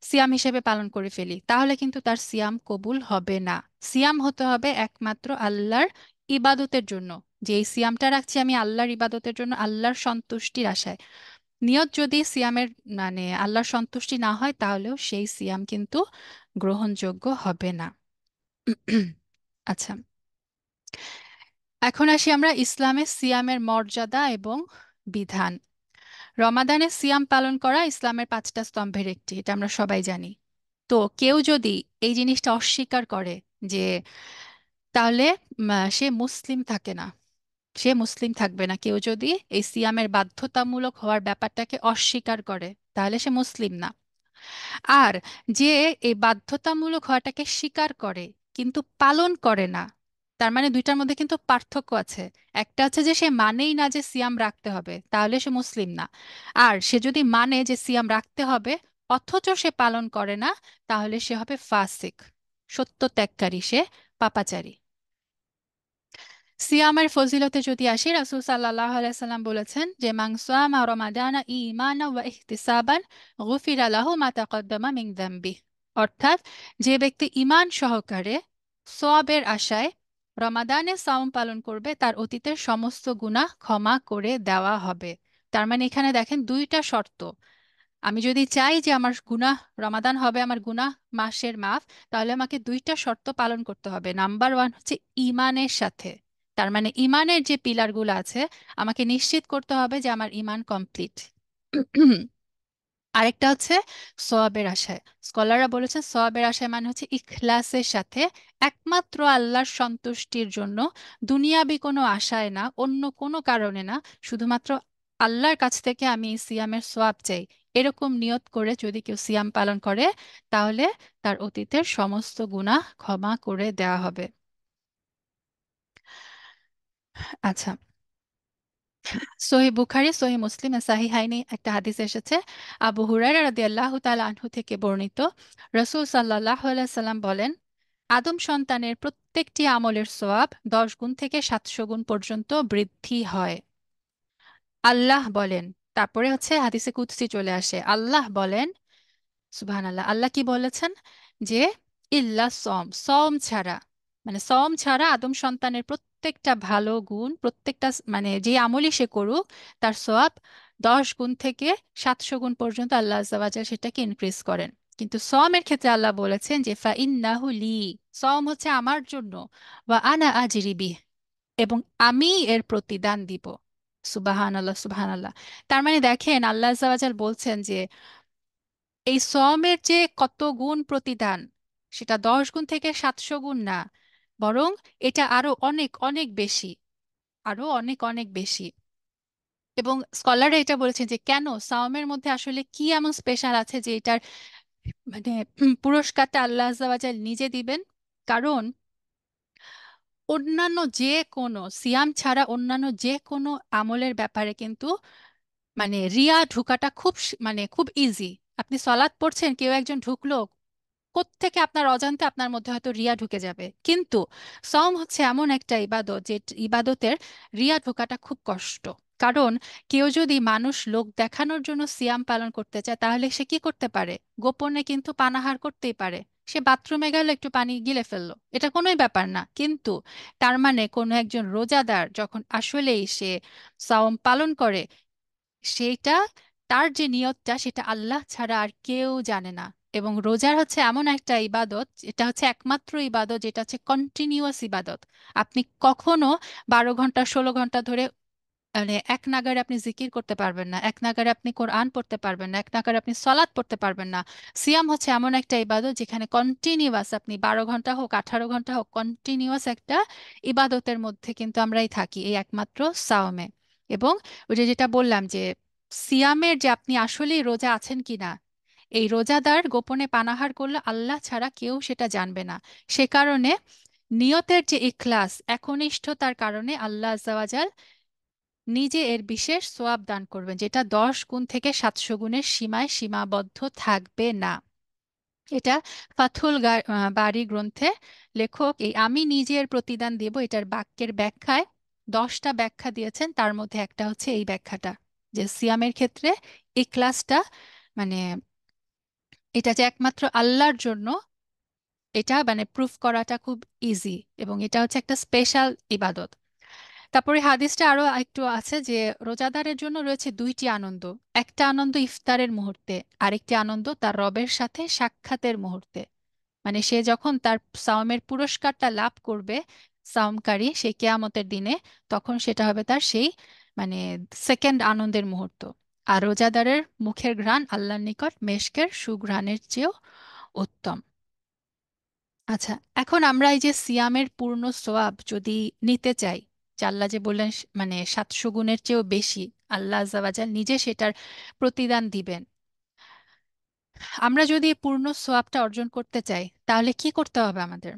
সিয়াম হিসেবে পালন করে ফেলি, তাহলে কিন্তু তার সিয়াম কবুল হবে না। সিয়াম হতে হবে একমাত্র আল্লাহর ইবাদতের জন্য, যে এই সিয়ামটা রাখছি আমি আল্লাহর ইবাদতের জন্য, আল্লাহর সন্তুষ্টির আশায়। নিয়ত যদি সিয়ামের মানে আল্লাহর সন্তুষ্টি না হয়, তাহলেও সেই সিয়াম কিন্তু গ্রহণযোগ্য হবে না। আচ্ছা, এখন আসি আমরা ইসলামের সিয়ামের মর্যাদা এবং বিধান। রমাদানে সিয়াম পালন করা ইসলামের 5টা স্তম্ভের একটি, এটা আমরা সবাই জানি। তো কেউ যদি এই জিনিসটা অস্বীকার করে, যে তাহলে সে মুসলিম থাকে না। সে মুসলিম থাকবে না। কেউ যদি এই সিয়ামের বাধ্যতামূলক হওয়ার ব্যাপারটাকে অস্বীকার করে, তাহলে সে মুসলিম না। আর যে এই বাধ্যতামূলক হওয়াটাকে স্বীকার করে কিন্তু পালন করে না, তার মানে দুইটার মধ্যে কিন্তু পার্থক্য আছে। একটা হচ্ছে যে সে মানেই না যে সিয়াম রাখতে হবে, তাহলে সে মুসলিম না। আর সে যদি মানে যে সিয়াম রাখতে হবে অথচ সে পালন করে না, তাহলে সে হবে ফাসিক, সত্য ত্যাগকারী, সে পাপাচারী। সিয়ামের ফজিলতে যদি আসি, রাসূল সাল্লাল্লাহু আলাইহি সাল্লাম বলেছেন যে মান সামা রমাদানা ঈমানা ওয়া ইহতিসাবান গুফিরা লাহু মা তাকদ্দামা মিন যামবি। অর্থাৎ যে ব্যক্তি ঈমান সহকারে সওয়াবের আশায় রমাদানে সাওম পালন করবে, তার অতীতের সমস্ত গুনাহ ক্ষমা করে দেওয়া হবে। তার মানে এখানে দেখেন দুইটা শর্ত। আমি যদি চাই যে আমার গুনাহ, রমাদান হবে আমার গুনাহ মাসের মাফ, তাহলে আমাকে দুইটা শর্ত পালন করতে হবে। নাম্বার ওয়ান হচ্ছে ইমানের সাথে, তার মানে ইমানের যে পিলারগুলো আছে আমাকে নিশ্চিত করতে হবে যে আমার ইমান কমপ্লিট। আরেকটা হচ্ছে সওয়াবের আশায়। স্কলাররা বলেছেন সওয়াবের আশায় মানে হচ্ছে ইখলাসের সাথে, একমাত্র আল্লাহর সন্তুষ্টির জন্য, দুনিয়াবি কোনো আশায় না, অন্য কোনো কারণে না, শুধুমাত্র আল্লাহর কাছ থেকে আমি এই সিয়ামের সওয়াব চাই, এরকম নিয়ত করে যদি কেউ সিয়াম পালন করে, তাহলে তার অতীতের সমস্ত গুনাহ ক্ষমা করে দেওয়া হবে। আচ্ছা, সহি বুখারী, সহি মুসলিম, সাহিহাইনে একটা হাদিস এসেছে, আবু হুরায়রা রাদিয়াল্লাহু তাআলা আনহু থেকে বর্ণিত। রাসূল সাল্লাল্লাহু আলাইহি সাল্লাম বলেন, আদম সন্তানের প্রত্যেকটি আমলের সওয়াব 10 গুণ থেকে 700 গুণ পর্যন্ত বৃদ্ধি হয়। আল্লাহ বলেন, তারপরে হচ্ছে হাদিসে কুদসি চলে আসে, আল্লাহ বলেন, সুবহানাল্লাহ, আল্লাহ কি বলেছেন যে ইল্লা সম, সম ছাড়া, মানে সম ছাড়া আদম সন্তানের প্রত্যেকটা ভালো গুণ, প্রত্যেকটা মানে যে আমলই সে করুক, তার সওয়াব 10 গুণ থেকে 700 গুণ পর্যন্ত আল্লাহ আজ্জা ওয়া জাল সেটাকে ইনক্রিজ করেন। কিন্তু সমের ক্ষেত্রে আল্লাহ বলেছেন যে ফা ইন্নাহু লি, সম হচ্ছে আমার জন্য, ওয়া আনা আজরি বিহ, এবং আমি এর প্রতিদান দিব। সুবহানাল্লাহ, সুবহানাল্লাহ। তার মানে দেখেন আল্লাহ আজ্জা ওয়া জাল বলছেন যে এই শ্রমের যে কত গুণ প্রতিদান, সেটা 10 গুণ থেকে 700 গুণ না, বরং এটা আরো অনেক অনেক বেশি, আরো অনেক অনেক বেশি। এবং স্কলাররা এটা বলেছেন যে কেন সাওমের মধ্যে আসলে কি এমন স্পেশাল আছে যে এটার মানে পুরস্কারটা আল্লাহ আজ্জা ওয়া জাল নিজে দিবেন। কারণ অন্যান্য যে কোনো সিয়াম ছাড়া অন্যান্য যে কোনো আমলের ব্যাপারে কিন্তু মানে রিয়া ঢুকাটা খুব মানে খুব ইজি। আপনি সলাৎ পড়ছেন, কেউ একজন ঢুকলো কোত্থেকে আপনার অজান্তে আপনার মধ্যে হয়তো রিয়া ঢুকে যাবে। কিন্তু সওম হচ্ছে এমন একটা ইবাদত যে ইবাদতের রিয়া ঢোকাটা খুব কষ্ট। কারণ কেউ যদি মানুষ লোক দেখানোর জন্য সিয়াম পালন করতে চায়, তাহলে সে কি করতে পারে, গোপনে কিন্তু পানাহার করতেই পারে। সে বাথরুমে গেল, একটু পানি গিলে ফেললো, এটা কোনোই ব্যাপার না। কিন্তু তার মানে কোনো একজন রোজাদার যখন আসলেই সে সাওম পালন করে, সেইটা, তার যে নিয়তটা সেটা আল্লাহ ছাড়া আর কেউ জানে না। এবং রোজার হচ্ছে এমন একটা ইবাদত, এটা হচ্ছে একমাত্র ইবাদত যেটা হচ্ছে কন্টিনিউয়াস ইবাদত। আপনি কখনো 12 ঘন্টা 16 ঘন্টা ধরে মানে এক নাগাড়ে আপনি জিকির করতে পারবেন না, এক নাগাড়ে আপনি কোরআন পড়তে পারবেন না, এক নাগাড়ে আপনি সলাৎ পড়তে পারবেন না। সিয়াম হচ্ছে এমন একটা ইবাদত যেখানে কন্টিনিউয়াস, আপনি 12 ঘন্টা হোক 18 ঘন্টা হোক, কন্টিনিউয়াস একটা ইবাদতের মধ্যে কিন্তু আমরাই থাকি এই একমাত্র সাওমে। এবং ওই যে যেটা বললাম যে সিয়ামের যে আপনি আসলেই রোজা আছেন কিনা, এই রোজাদার গোপনে পানাহার করলে আল্লাহ ছাড়া কেউ সেটা জানবে না। সে কারণে নিয়তের যে ইখলাস, একনিষ্ঠতার কারণে আল্লাহ আজ্জাওয়াজাল নিজে এর বিশেষ সোয়াব দান করবেন, যেটা 10 গুণ থেকে 700 গুণের সীমায় সীমাবদ্ধ থাকবে না। এটা ফাথুল বারী গ্রন্থে লেখক এই আমি নিজের প্রতিদান দেব এটার বাক্যের ব্যাখ্যায় 10টা ব্যাখ্যা দিয়েছেন, তার মধ্যে একটা হচ্ছে এই ব্যাখ্যাটা, যে সিয়ামের ক্ষেত্রে ইখলাসটা মানে এটা যে একমাত্র আল্লাহর জন্য, এটা মানে প্রুফ করাটা খুব ইজি, এবং এটা হচ্ছে একটা স্পেশাল ইবাদত। তারপরে হাদিসটা আরো একটু আছে যে রোজাদারের জন্য রয়েছে দুইটি আনন্দ। একটা আনন্দ ইফতারের মুহূর্তে, আরেকটি আনন্দ তার রবের সাথে সাক্ষাতের মুহূর্তে। মানে সে যখন তার সাওমের পুরস্কারটা লাভ করবে, সাওমকারী, সেই কেয়ামতের দিনে, তখন সেটা হবে তার সেই মানে সেকেন্ড আনন্দের মুহূর্ত। আর রোজাদারের মুখের ঘ্রাণ আল্লাহর নিকট মেশকের সুঘ্রাণের চেয়েও উত্তম। আচ্ছা, এখন আমরা এই যে সিয়ামের পূর্ণ সোয়াব যদি নিতে চাই, যে আল্লাহ যে বললেন মানে 700 গুণের চেয়েও বেশি আল্লাহ আজ্জা ওয়া জাল নিজে সেটার প্রতিদান দিবেন। আমরা যদি পূর্ণ সোয়াবটা অর্জন করতে চাই তাহলে কি করতে হবে আমাদের?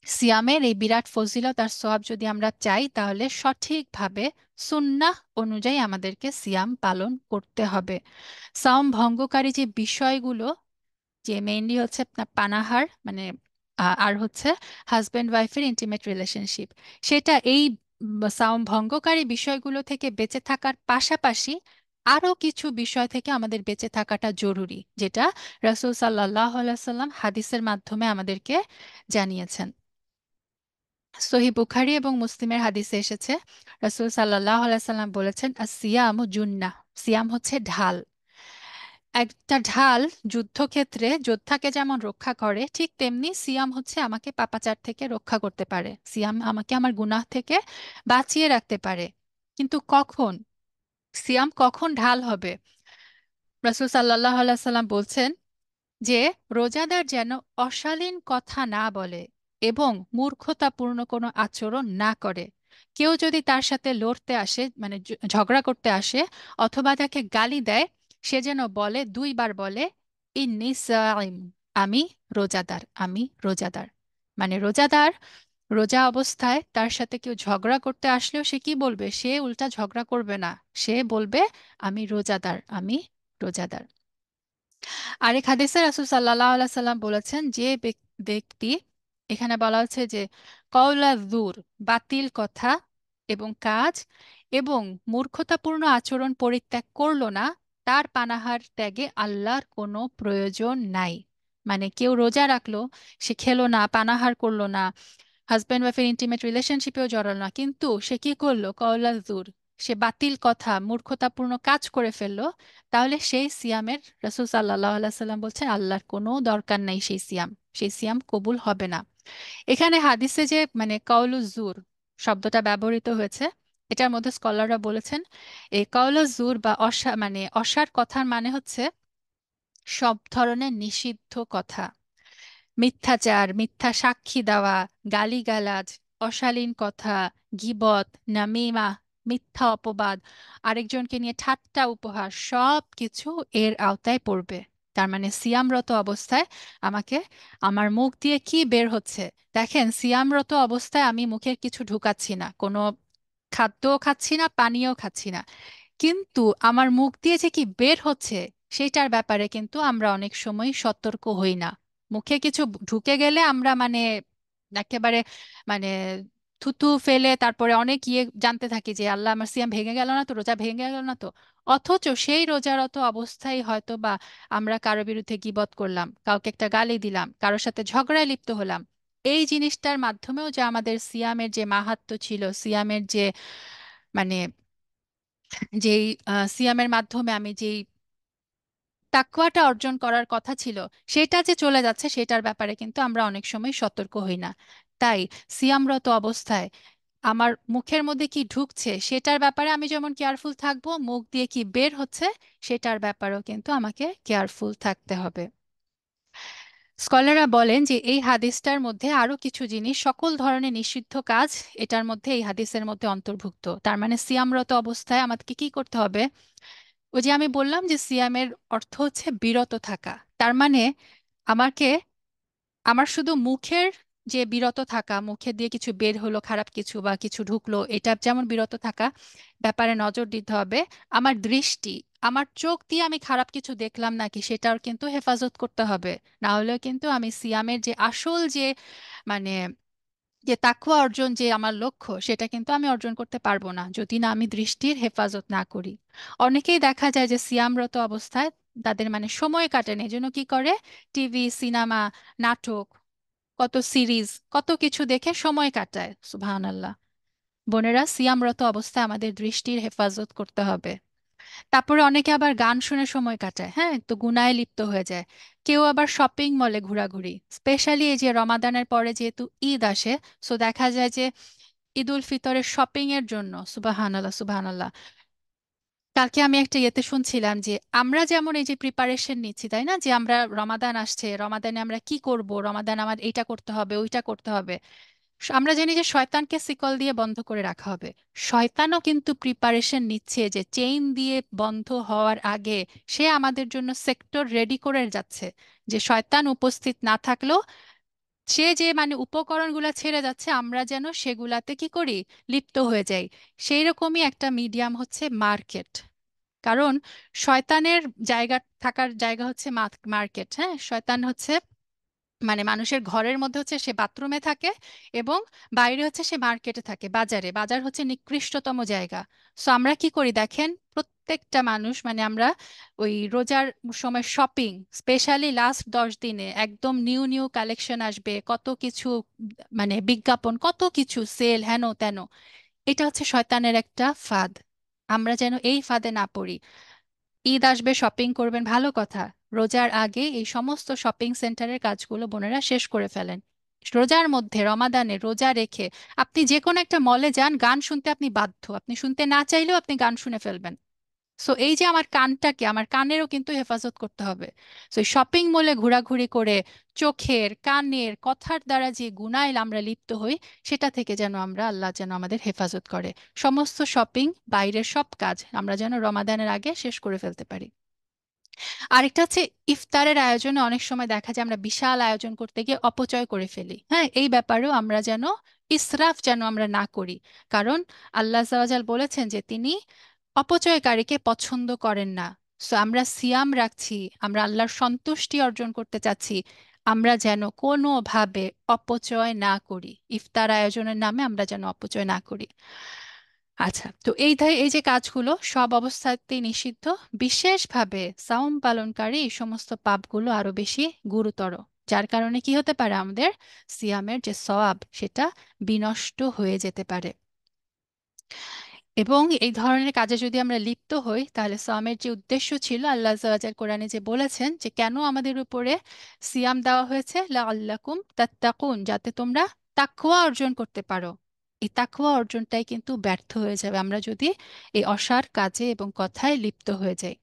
সিয়ামের এই বিরাট ফজিলত আর সোয়াব যদি আমরা চাই তাহলে সঠিকভাবে সুন্নাহ অনুযায়ী আমাদেরকে সিয়াম পালন করতে হবে। সাওম ভঙ্গকারী যে বিষয়গুলো, যে মেইনলি হচ্ছে আপনার পানাহার মানে আর হচ্ছে হাজব্যান্ড ওয়াইফের ইন্টিমেট রিলেশনশিপ, সেটা এই সাওম ভঙ্গকারী বিষয়গুলো থেকে বেঁচে থাকার পাশাপাশি আরও কিছু বিষয় থেকে আমাদের বেঁচে থাকাটা জরুরি, যেটা রাসূল সাল্লাল্লাহু আলাইহি সাল্লাম হাদিসের মাধ্যমে আমাদেরকে জানিয়েছেন। সহিহ বুখারী এবং মুসলিমের হাদিসে এসেছে, রাসূল সাল্লাল্লাহু আলাইহি সাল্লাম বলেছেন, সিয়ামু জুন্নাহ, সিয়াম হচ্ছে ঢাল। একটা ঢাল যুদ্ধক্ষেত্রে যোদ্ধাকে যেমন রক্ষা করে, ঠিক তেমনি সিয়াম হচ্ছে আমাকে পাপাচার থেকে রক্ষা করতে পারে, সিয়াম আমাকে আমার গুনাহ থেকে বাঁচিয়ে রাখতে পারে। কিন্তু কখন, সিয়াম কখন ঢাল হবে? রাসূল সাল্লাল্লাহু আলাইহি সাল্লাম বলছেন যে রোজাদার যেন অশালীন কথা না বলে এবং মূর্খতাপূর্ণ কোনো আচরণ না করে। কেউ যদি তার সাথে লড়তে আসে মানে ঝগড়া করতে আসে অথবা তাকে গালি দেয়, সে যেন বলে, 2বার বলে, ইন্নী সাইম, আমি রোজাদার, আমি রোজাদার। মানে রোজাদার রোজা অবস্থায় তার সাথে কেউ ঝগড়া করতে আসলেও সে কি বলবে? সে উল্টা ঝগড়া করবে না, সে বলবে আমি রোজাদার, আমি রোজাদার। আরেক হাদিসে রাসূল সাল্লাল্লাহু আলাইহি সাল্লাম বলেছেন, যে ব্যক্তি, এখানে বলা হচ্ছে যে কওলা যুর, বাতিল কথা এবং কাজ এবং মূর্খতাপূর্ণ আচরণ পরিত্যাগ করলো না, তার পানাহার ত্যাগে আল্লাহর কোনো প্রয়োজন নাই। মানে কেউ রোজা রাখলো, সে খেলো না, পানাহার করলো না, হাজব্যান্ড ওয়াইফের ইন্টিমেট রিলেশনশিপেও জড়ালো না, কিন্তু সে কি করলো? কওলা যুর, সে বাতিল কথা মূর্খতাপূর্ণ কাজ করে ফেললো, তাহলে সেই সিয়ামের, রাসূল সাল্লাল্লাহু আলাইহি সাল্লাম বলছেন, আল্লাহর কোনো দরকার নাই সেই সিয়াম, সেই সিয়াম কবুল হবে না। এখানে হাদিসে যে মানে কাউলু জুর শব্দটা ব্যবহৃত হয়েছে, এটার মধ্যে স্কলাররা বলেছেন এই কাউলু জুর বা মানে অসার কথার মানে হচ্ছে সব ধরনের নিষিদ্ধ কথা, মিথ্যাচার, মিথ্যা সাক্ষী দেওয়া, গালিগালাজ, অশালীন কথা, গীবত, নামিমা, মিথ্যা অপবাদ, আরেকজনকে নিয়ে ঠাট্টা উপহাস, সব কিছু এর আওতায় পড়বে। তার মানে সিয়ামরত অবস্থায় আমাকে, আমার মুখ দিয়ে কি বের হচ্ছে? দেখেন, সিয়ামরত অবস্থায় আমি মুখের কিছু ঢুকাচ্ছি না, কোনো খাদ্যও খাচ্ছি না, পানীয় খাচ্ছি না, কিন্তু আমার মুখ দিয়ে যে কি বের হচ্ছে সেটার ব্যাপারে কিন্তু আমরা অনেক সময় সতর্ক হই না। মুখে কিছু ঢুকে গেলে আমরা মানে একেবারে মানে থুতু ফেলে তারপরে অনেক জানতে থাকি যে আল্লাহ, আমার সিয়াম ভেঙে গেল না তো, রোজা ভেঙে গেল না তো। অথচ সেই রোজারত অবস্থায় হয়তো বা আমরা কারো বিরুদ্ধে গীবত করলাম, কাউকে একটা গালি দিলাম, কারোর সাথে ঝগড়ায় লিপ্ত হলাম। এই জিনিসটার মাধ্যমেও যে আমাদের সিয়ামের যে মাহাত্ম্য ছিল, সিয়ামের যে মানে যেই সিয়ামের মাধ্যমে আমি যেই তাকওয়াটা অর্জন করার কথা ছিল সেটা যে চলে যাচ্ছে, সেটার ব্যাপারে কিন্তু আমরা অনেক সময় সতর্ক হই না। তাই সিয়ামরত অবস্থায় আমার মুখের মধ্যে কি ঢুকছে সেটার ব্যাপারে আমি যেমন কেয়ারফুল থাকবো, মুখ দিয়ে কি বের হচ্ছে সেটার ব্যাপারেও কিন্তু আমাকে কেয়ারফুল থাকতে হবে। স্কলাররা বলেন যে এই হাদিসটার মধ্যে আরো কিছু জিনিস, সকল ধরনের নিষিদ্ধ কাজ এটার মধ্যে, এই হাদিসের মধ্যে অন্তর্ভুক্ত। তার মানে সিয়ামরত অবস্থায় আমাদেরকে কি করতে হবে? ওই যে আমি বললাম যে সিয়ামের অর্থ হচ্ছে বিরত থাকা। তার মানে আমাকে, আমার শুধু মুখের যে বিরত থাকা, মুখে দিয়ে কিছু বের হলো খারাপ কিছু বা কিছু ঢুকলো, এটা যেমন বিরত থাকা, ব্যাপারে নজর দিতে হবে। আমার দৃষ্টি, আমার চোখ দিয়ে আমি খারাপ কিছু দেখলাম নাকি সেটার কিন্তু হেফাজত করতে হবে। না হলেও কিন্তু আমি সিয়ামের যে আসল যে মানে যে তাকওয়া অর্জন যে আমার লক্ষ্য, সেটা কিন্তু আমি অর্জন করতে পারবো না যদি না আমি দৃষ্টির হেফাজত না করি। অনেকেই দেখা যায় যে সিয়ামরত অবস্থায় তাদের মানে সময় কাটে না, এজন্য কি করে? টিভি, সিনেমা, নাটক, কত সিরিজ, কত কিছু দেখে সময় কাটায়। সুবহানাল্লাহ। বোনেরা, সিয়ামরত অবস্থায় আমাদের দৃষ্টির হেফাজত করতে হবে। তারপরে অনেকে আবার গান শুনে সময় কাটায়, হ্যাঁ, তো গুনায় লিপ্ত হয়ে যায়। কেউ আবার শপিং মলে ঘোরাঘুরি, স্পেশালি এই যে রমাদানের পরে যেহেতু ঈদ আসে, সো দেখা যায় যে ঈদ উল ফিতরের শপিং এর জন্য, সুবহানাল্লাহ সুবহানাল্লাহ, কালকে আমি একটা ইয়েতে শুনছিলাম যে আমরা যেমন এই যে প্রিপারেশন নিচ্ছি, তাই না, যে আমরা রমাদান আসছে, রমাদানে আমরা কি করব, রমাদান আমার এইটা করতে হবে, ওইটা করতে হবে, আমরা জানি যে শয়তানকে শিকল দিয়ে বন্ধ করে রাখা হবে। শয়তানও কিন্তু প্রিপারেশন নিচ্ছে যে চেইন দিয়ে বন্ধ হওয়ার আগে সে আমাদের জন্য সেক্টর রেডি করে যাচ্ছে, যে শয়তান উপস্থিত না থাকলেও সে যে মানে উপকরণগুলো ছেড়ে যাচ্ছে আমরা যেন সেগুলাতে কি করি, লিপ্ত হয়ে যাই। সেই রকমই একটা মিডিয়াম হচ্ছে মার্কেট। কারণ শয়তানের জায়গা, থাকার জায়গা হচ্ছে মার্কেট। হ্যাঁ, শয়তান হচ্ছে মানে মানুষের ঘরের মধ্যে হচ্ছে সে বাথরুমে থাকে, এবং বাইরে হচ্ছে সে মার্কেটে থাকে, বাজারে। বাজার হচ্ছে নিকৃষ্টতম জায়গা। সো আমরা কি করি দেখেন, প্রত্যেকটা মানুষ মানে আমরা ওই রোজার সময় শপিং, স্পেশালি লাস্ট 10 দিনে একদম নিউ নিউ কালেকশন আসবে, কত কিছু মানে বিজ্ঞাপন, কত কিছু সেল, হেন তেন। এটা হচ্ছে শয়তানের একটা ফাঁদ। আমরা যেন এই ফাঁদে না পড়ি। ঈদ আসবে, শপিং করবেন, ভালো কথা। রোজার আগে এই সমস্ত শপিং সেন্টারের কাজগুলো বোনেরা শেষ করে ফেলেন। রোজার মধ্যে, রমাদানে রোজা রেখে আপনি যে কোনো একটা মলে যান, গান শুনতে আপনি বাধ্য, আপনি শুনতে না চাইলেও আপনি গান শুনে ফেলবেন। সো এই যে আমার কানটাকে, আমার কানেরও কিন্তু হেফাজত করতে হবে। সো এই শপিং মলে ঘোরাঘুরি করে চোখের, কানের, কথার দ্বারা যে গুনায় আমরা লিপ্ত হই, সেটা থেকে যেন আমরা, আল্লাহ যেন আমাদের হেফাজত করে। সমস্ত শপিং, বাইরের সব কাজ আমরা যেন রমাদানের আগে শেষ করে ফেলতে পারি। আরেকটা হচ্ছে ইফতারের আয়োজনে অনেক সময় দেখা যায় আমরা বিশাল আয়োজন করতে গিয়ে অপচয় করে ফেলি। হ্যাঁ, এই ব্যাপারেও আমরা যেন ইসরাফ যেন আমরা না করি। কারণ আল্লাহ তাআলা বলেছেন যে তিনি অপচয়কারীকে পছন্দ করেন না। সো আমরা সিয়াম রাখছি, আমরা আল্লাহর সন্তুষ্টি অর্জন করতে চাচ্ছি, আমরা যেন কোনোভাবে অপচয় না করি। ইফতার আয়োজনের নামে আমরা যেন অপচয় না করি। আচ্ছা, তো এই যে কাজগুলো সব অবস্থাতেই নিষিদ্ধ। বিশেষভাবে সাওম পালনকারী এই সমস্ত পাপগুলো আরো বেশি গুরুতর, যার কারণে কি হতে পারে, আমাদের সিয়ামের যে সওয়াব সেটা বিনষ্ট হয়ে যেতে পারে। এবং এই ধরনের কাজে যদি আমরা লিপ্ত হই, তাহলে সিয়ামের যে উদ্দেশ্য ছিল, আল্লাহ আল্লাহ কোরআনে যে বলেছেন যে কেন আমাদের উপরে সিয়াম দেওয়া হয়েছে, লাআল্লাকুম তাত্তাকুন, যাতে তোমরা তাকওয়া অর্জন করতে পারো। এই তাকওয়া অর্জনটাই কিন্তু ব্যর্থ হয়ে যাবে আমরা যদি এই অসার কাজে এবং কথায় লিপ্ত হয়ে যাই।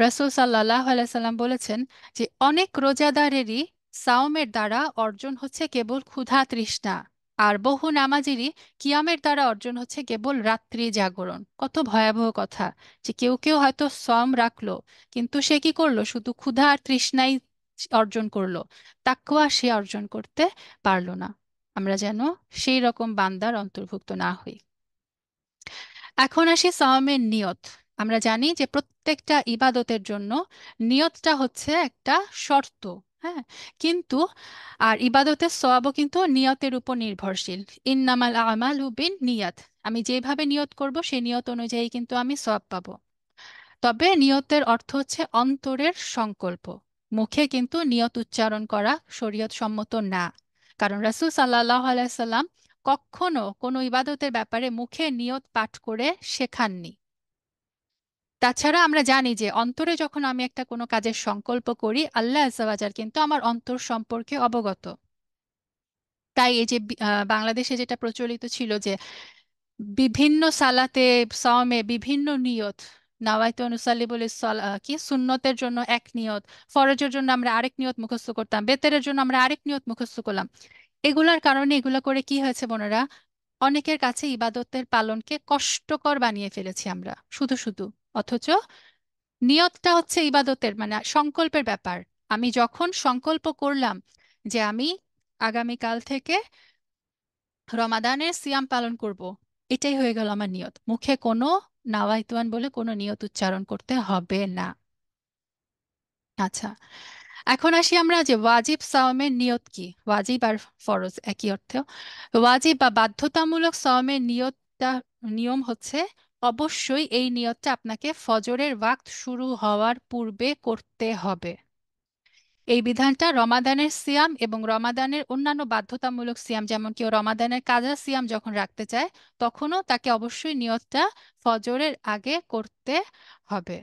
রাসূল সাল্লাল্লাহু আলাইহি সাল্লাম বলেছেন যে অনেক রোজাদারেরই সাওমের দ্বারা অর্জন হচ্ছে কেবল ক্ষুধা তৃষ্ণা, আর বহু নামাজেরই কিয়ামের দ্বারা অর্জন হচ্ছে কেবল রাত্রি জাগরণ। কত ভয়াবহ কথা, যে কেউ কেউ হয়তো সম রাখলো, কিন্তু সে কি করলো, শুধু ক্ষুধা আর তৃষ্ণাই অর্জন করলো, তাকওয়া সে অর্জন করতে পারলো না। আমরা যেন সেই রকম বান্দার অন্তর্ভুক্ত না হই। এখন আসি সাওমের নিয়ত। আমরা জানি যে প্রত্যেকটা ইবাদতের জন্য নিয়তটা হচ্ছে একটা শর্ত। হ্যাঁ, কিন্তু আর ইবাদতের সওয়াবও কিন্তু নিয়তের উপর নির্ভরশীল। ইন্নামাল আমালু বিন নিয়াত, আমি যেভাবে নিয়ত করব সেই নিয়ত অনুযায়ী কিন্তু আমি সওয়াব পাবো। তবে নিয়তের অর্থ হচ্ছে অন্তরের সংকল্প। মুখে কিন্তু নিয়ত উচ্চারণ করা শরীয়ত সম্মত না। কারণ রাসূল সাল্লাল্লাহু আলাইহি সাল্লাম কখনো কোনো ইবাদতের ব্যাপারে মুখে নিয়ত পাঠ করে শেখাননি। তাছাড়া আমরা জানি যে অন্তরে যখন আমি একটা কোনো কাজের সংকল্প করি, আল্লাহ আজ্জা ওয়া জাল কিন্তু আমার অন্তর সম্পর্কে অবগত। তাই এই যে বাংলাদেশে যেটা প্রচলিত ছিল যে বিভিন্ন সালাতে, সাওমে বিভিন্ন নিয়ত, নাওয়াইতু নুসাল্লি বলে কি সুন্নতের জন্য এক নিয়ত, ফরজের জন্য আমরা আরেক নিয়ত মুখস্থ করতাম, বেতের জন্য আমরা আরেক নিয়ত মুখস্থ করলাম। এগুলার কারণে এগুলো করে কি হয়েছে বোনেরা, অনেকের কাছে ইবাদতের পালনকে কষ্টকর বানিয়ে ফেলেছি আমরা শুধু শুধু। অথচ নিয়তটা হচ্ছে ইবাদতের মানে সংকল্পের ব্যাপার। আমি যখন সংকল্প করলাম যে আমি আগামীকাল থেকে রমাদানের সিয়াম পালন করব, এটাই হয়ে গেল আমার নিয়ত। মুখে কোনো নাওয়াইতুয়ান বলে কোনো নিয়ত উচ্চারণ করতে হবে না। আচ্ছা, এখন আসি আমরা যে ওয়াজিব সাওমের নিয়ত কি। ওয়াজিব আর ফরজ একই অর্থ। ওয়াজিব বা বাধ্যতামূলক সাওমের নিয়তটা, নিয়ম হচ্ছে অবশ্যই এই নিয়তটা আপনাকে ফজরের ওয়াক্ত শুরু হওয়ার পূর্বে করতে হবে। এই বিধানটা রমাদানের সিয়াম এবং রমাদানের অন্যান্য বাধ্যতামূলক সিয়াম, যেমন কেউ রমাদানের কাজা সিয়াম যখন রাখতে চায়, তখনও তাকে অবশ্যই নিয়তটা ফজরের আগে করতে হবে।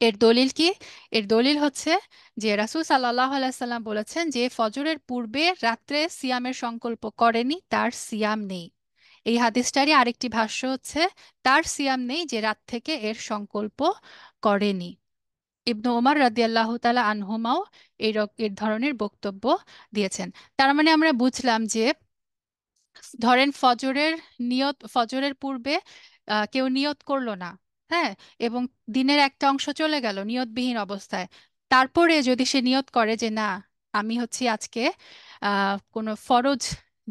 এর দলিল কি? এর দলিল হচ্ছে যে রাসূল সাল্লাল্লাহু আলাইহি সাল্লাম বলেছেন যে ফজরের পূর্বে রাত্রে সিয়ামের সংকল্প করেনি, তার সিয়াম নেই। এই হাদিসটারই আরেকটি ভাষ্য হচ্ছে তার সিয়াম নেই যে রাত থেকে এর সংকল্প করেনি। ইবনু ওমর রাদিয়াল্লাহু তাআলা আনহুমাও এর ধরনের বক্তব্য দিয়েছেন। তার মানে আমরা বুঝলাম যে ধরেন ফজরের পূর্বে কেউ নিয়ত করলো না, হ্যাঁ, এবং দিনের একটা অংশ চলে গেল নিয়তবিহীন অবস্থায়। তারপরে যদি সে নিয়ত করে যে না, আমি হচ্ছে আজকে কোনো ফরজ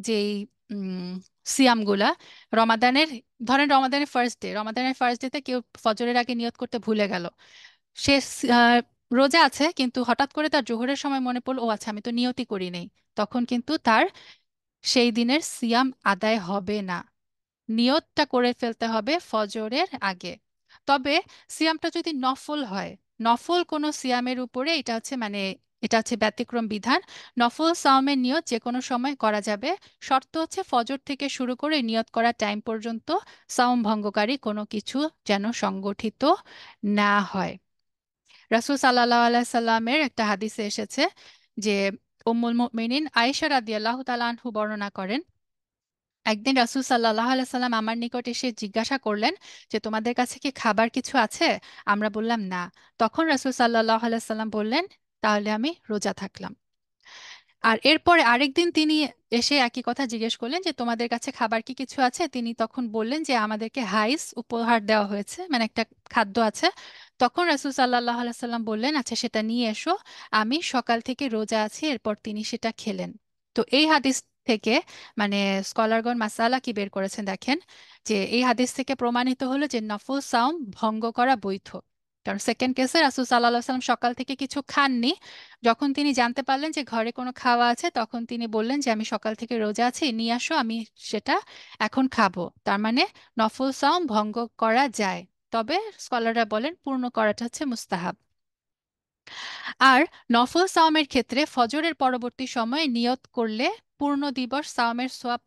যেই উম, সিয়ামগুলা রমাদানের, ধরেন রমাদানের ফার্স্ট ডেতে কেউ ফজরের আগে নিয়ত করতে ভুলে গেল, সে রোজা আছে কিন্তু হঠাৎ করে তার জোহরের সময় মনে পড়লো, ও আচ্ছা আমি তো নিয়তই করি নাই, তখন কিন্তু তার সেই দিনের সিয়াম আদায় হবে না। নিয়তটা করে ফেলতে হবে ফজরের আগে। তবে সিয়ামটা যদি নফল হয়, নফল কোনো সিয়ামের উপরে এটা হচ্ছে ব্যতিক্রম বিধান। নফল সাওমের নিয়ত যে কোনো সময় করা যাবে, শর্ত হচ্ছে ফজর থেকে শুরু করে নিয়ত করা টাইম পর্যন্ত সাওম ভঙ্গকারী কোনো কিছু যেন সংগঠিত না হয়। রাসূল সাল্লাল্লাহু আলাইহি সাল্লামের একটা হাদিসে এসেছে যে উম্মুল মুমিনিন আয়েশা রাদিয়াল্লাহু তাআলা আনহু বর্ণনা করেন, একদিন রাসূল সাল্লাল্লাহু আলাইহি সাল্লাম আমার নিকট এসে জিজ্ঞাসা করলেন যে তোমাদের কাছে কি খাবার কিছু আছে? আমরা বললাম না। তখন রাসূল সাল্লাল্লাহু আলাইহি সাল্লাম বললেন, তাহলে আমি রোজা থাকলাম। আর এরপরে আরেকদিন তিনি এসে একই কথা জিজ্ঞেস করলেন যে তোমাদের কাছে খাবার কি কিছু আছে? তিনি তখন বললেন যে আমাদেরকে হাইস উপহার দেওয়া হয়েছে, মানে একটা খাদ্য আছে। তখন রাসূল সাল্লাল্লাহু আলাইহি সাল্লাম বললেন, আচ্ছা সেটা নিয়ে এসো, আমি সকাল থেকে রোজা আছি। এরপর তিনি সেটা খেলেন। তো এই হাদিস থেকে মানে স্কলারগণ মাসালা কি বের করেছেন দেখেন, যে এই হাদিস থেকে প্রমাণিত হলো যে নফল সাওম ভঙ্গ করা বৈধ। কারণ সেকেন্ড কেসে রাসূল সাল্লাল্লাহু আলাইহি সাল্লাম সকাল থেকে কিছু খাননি, যখন তিনি জানতে পারলেন যে ঘরে কোনো খাওয়া আছে তখন তিনি বললেন যে আমি সকাল থেকে রোজা আছি, নিয়ে আসো, আমি সেটা এখন খাবো। তার মানে নফল সাওম ভঙ্গ করা যায়, তবে স্কলাররা বলেন পূর্ণ করাটা হচ্ছে মুস্তাহাব। আর নফল সাওমের ক্ষেত্রে ফজরের পরবর্তী সময়ে নিয়ত করলে পূর্ণ দিবস সাওমের সোয়াব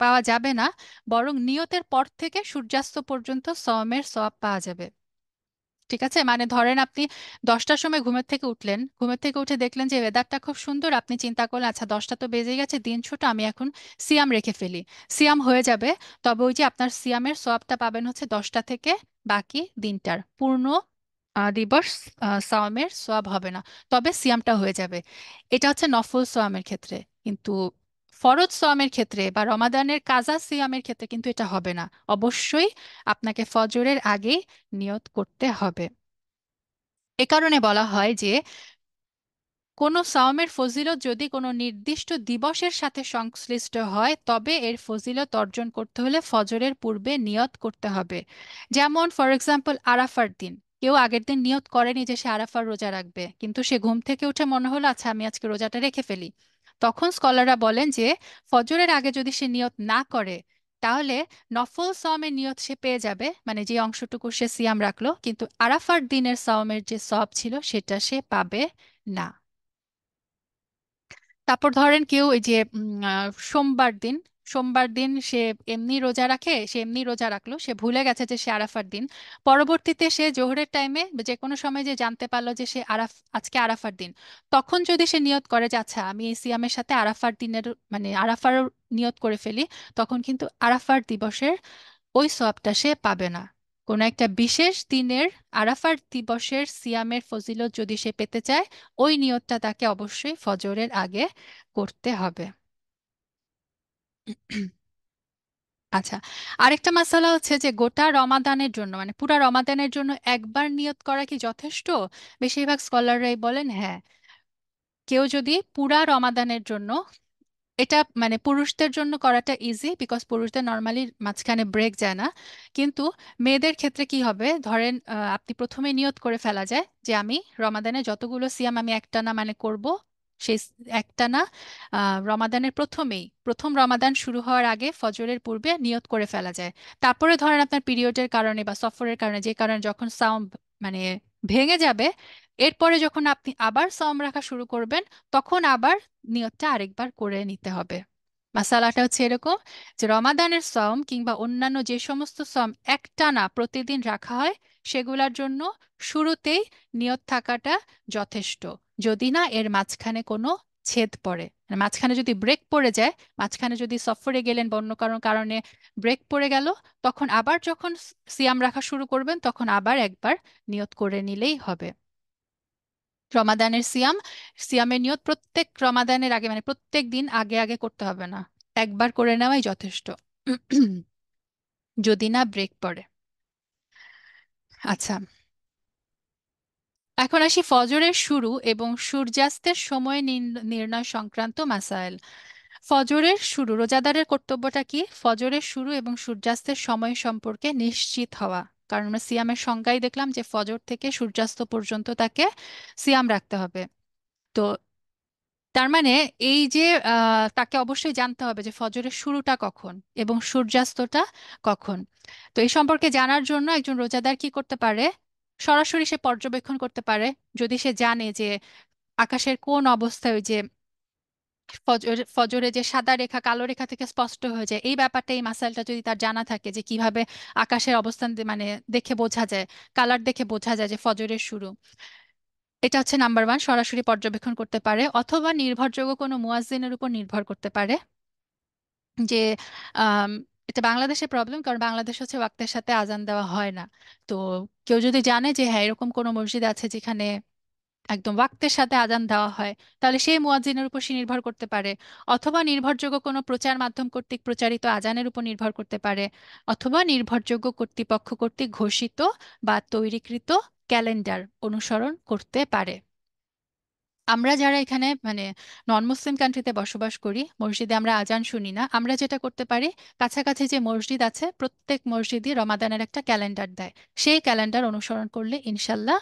পাওয়া যাবে না, বরং নিয়তের পর থেকে সূর্যাস্ত পর্যন্ত সাওমের সোয়াব পাওয়া যাবে। ঠিক আছে, মানে ধরেন আপনি 10টার সময় ঘুমের থেকে উঠলেন, ঘুমের থেকে উঠে দেখলেন যে ওয়েদারটা খুব সুন্দর, আপনি চিন্তা করলেন আচ্ছা 10টা তো বেজে গেছে, দিন ছোট, আমি এখন সিয়াম রেখে ফেলি। সিয়াম হয়ে যাবে, তবে ওই যে আপনার সিয়ামের সওয়াবটা পাবেন হচ্ছে 10টা থেকে বাকি দিনটার পূর্ণ দিবস সাওমের সওয়াব হবে না, তবে সিয়ামটা হয়ে যাবে। এটা হচ্ছে নফল সোয়ামের ক্ষেত্রে। কিন্তু ফরজ সোয়ামের ক্ষেত্রে বা রমাদানের কাজা সিয়ামের ক্ষেত্রে কিন্তু এটা হবে না। অবশ্যই আপনাকে ফজরের আগেই নিয়ত করতে হবে। এ কারণে বলা হয় যে কোনো সাওমের ফজিলত যদি কোনো নির্দিষ্ট দিবসের সাথে সংশ্লিষ্ট হয় তবে এর ফজিলত অর্জন করতে হলে ফজরের পূর্বে নিয়ত করতে হবে। যেমন ফর এক্সাম্পল আরাফার দিন, কেউ আগের দিন নিয়ত করেনি যে সে আরাফার রোজা রাখবে, কিন্তু সে ঘুম থেকে উঠে মনে হলো আচ্ছা আমি আজকে রোজাটা রেখে ফেলি। তখন স্কলাররা বলেন যে ফজরের আগে যদি সে নিয়ত না করে তাহলে নফল সাওমের নিয়ত সে পেয়ে যাবে, মানে যে অংশটুকু সে সিয়াম রাখলো, কিন্তু আরাফার দিনের সাওমের যে সওয়াব ছিল সেটা সে পাবে না। তারপর ধরেন কেউ এই যে সোমবার দিন সে এমনি রোজা রাখে, সে এমনি রোজা রাখলো, সে ভুলে গেছে যে সে আরাফার দিন। পরবর্তীতে সে জোহরের টাইমে যে কোনো সময় যে জানতে পারলো যে আজকে আরাফার দিন, তখন যদি সে নিয়ত করে যে আচ্ছা আমি এই সিয়ামের সাথে আরাফার দিনের মানে আরাফার নিয়ত করে ফেলি, তখন কিন্তু আরাফার দিবসের ওই সওয়াবটা সে পাবে না। কোনো একটা বিশেষ দিনের আরাফার দিবসের সিয়ামের ফজিলত যদি সে পেতে চায়, ওই নিয়তটা তাকে অবশ্যই ফজরের আগে করতে হবে। আচ্ছা, আরেকটা মাসালা হচ্ছে যে গোটা রমাদানের জন্য মানে পুরা রমাদানের জন্য একবার নিয়ত করা কি যথেষ্ট? বেশিরভাগ স্কলাররাই বলেন হ্যাঁ। কেউ যদি পুরা রমাদানের জন্য, এটা মানে পুরুষদের জন্য করাটা ইজি বিকজ পুরুষদের নর্মালি মাঝখানে ব্রেক যায় না, কিন্তু মেয়েদের ক্ষেত্রে কি হবে, ধরেন আপনি প্রথমে নিয়ত করে ফেলা যায় যে আমি রমাদানে যতগুলো সিয়াম আমি একটানা মানে করব, সেই একটানা রমাদানের প্রথম রমাদান শুরু হওয়ার আগে ফজরের পূর্বে নিয়ত করে ফেলা যায়। তারপরে ধরেন আপনার পিরিয়ডের কারণে বা সফরের কারণে যে কারণে যখন সাওম মানে ভেঙে যাবে, এরপরে যখন আপনি আবার সাওম রাখা শুরু করবেন তখন আবার নিয়তটা আরেকবার করে নিতে হবে। মাসালাটা হচ্ছে এরকম যে রমাদানের সওম কিংবা অন্যান্য যে সমস্ত সওম একটানা প্রতিদিন রাখা হয় সেগুলোর জন্য শুরুতেই নিয়ত থাকাটা যথেষ্ট, যদি না এর মাঝখানে কোনো ছেদ পড়ে, মানে মাঝখানে যদি ব্রেক পড়ে যায়, মাঝখানে যদি সফরে গেলেন বা অন্য কারণ কারণে ব্রেক পড়ে গেল, তখন আবার যখন সিয়াম রাখা শুরু করবেন তখন আবার একবার নিয়ত করে নিলেই হবে। রমাদানের সিয়ামের নিয়ত প্রত্যেক রমাদানের আগে মানে প্রত্যেক দিন আগে আগে করতে হবে না। একবার করে নেওয়াই যথেষ্ট। যদি না ব্রেক পড়ে। আচ্ছা, এখন আসি ফজরের শুরু এবং সূর্যাস্তের সময় নির্ণয় সংক্রান্ত মাসায়েল। ফজরের শুরু, রোজাদারের কর্তব্যটা কি? ফজরের শুরু এবং সূর্যাস্তের সময় সম্পর্কে নিশ্চিত হওয়া। কারণ আমরা সিয়ামের সংজ্ঞায় দেখলাম যে ফজর থেকে সূর্যাস্ত পর্যন্ত তাকে সিয়াম রাখতে হবে। তো তার মানে এই যে তাকে অবশ্যই জানতে হবে যে ফজরের শুরুটা কখন এবং সূর্যাস্তটা কখন। তো এই সম্পর্কে জানার জন্য একজন রোজাদার কি করতে পারে? সরাসরি সে পর্যবেক্ষণ করতে পারে। যদি সে জানে যে আকাশের কোন অবস্থায় ওই যে ফজরে যে সাদা রেখা কালো রেখা থেকে স্পষ্ট হয়ে যায়, এই ব্যাপারটা, এই মাসাইলটা যদি তার জানা থাকে যে কিভাবে আকাশের অবস্থান মানে দেখে বোঝা যায়, কালার দেখে বোঝা যায় যে ফজরের শুরু, এটা হচ্ছে নাম্বার ওয়ান। সরাসরি পর্যবেক্ষণ করতে পারে অথবা নির্ভরযোগ্য কোনো মুয়াজ্জিনের উপর নির্ভর করতে পারে। যে আম, এটা বাংলাদেশের প্রবলেম, কারণ বাংলাদেশ হচ্ছে ওয়াক্তের সাথে আজান দেওয়া হয় না। তো কেউ যদি জানে যে হ্যাঁ এরকম কোনো মসজিদ আছে যেখানে একদম ওয়াক্তের সাথে আজান দেওয়া হয়, তাহলে সেই মুয়াজ্জিনের উপর সে নির্ভর করতে পারে। অথবা নির্ভরযোগ্য কোনো প্রচার মাধ্যম কর্তৃক প্রচারিত আজানের উপর নির্ভর করতে পারে। অথবা নির্ভরযোগ্য কর্তৃপক্ষ কর্তৃক ঘোষিত বা তৈরিকৃত ক্যালেন্ডার অনুসরণ করতে পারে। আমরা যারা এখানে মানে নন মুসলিম কান্ট্রিতে বসবাস করি, মসজিদে আমরা আজান শুনি না, আমরা যেটা করতে পারি, কাছাকাছি যে মসজিদ আছে প্রত্যেক মসজিদই রমাদানের একটা ক্যালেন্ডার দেয়। সেই ক্যালেন্ডার অনুসরণ করলে ইনশাল্লাহ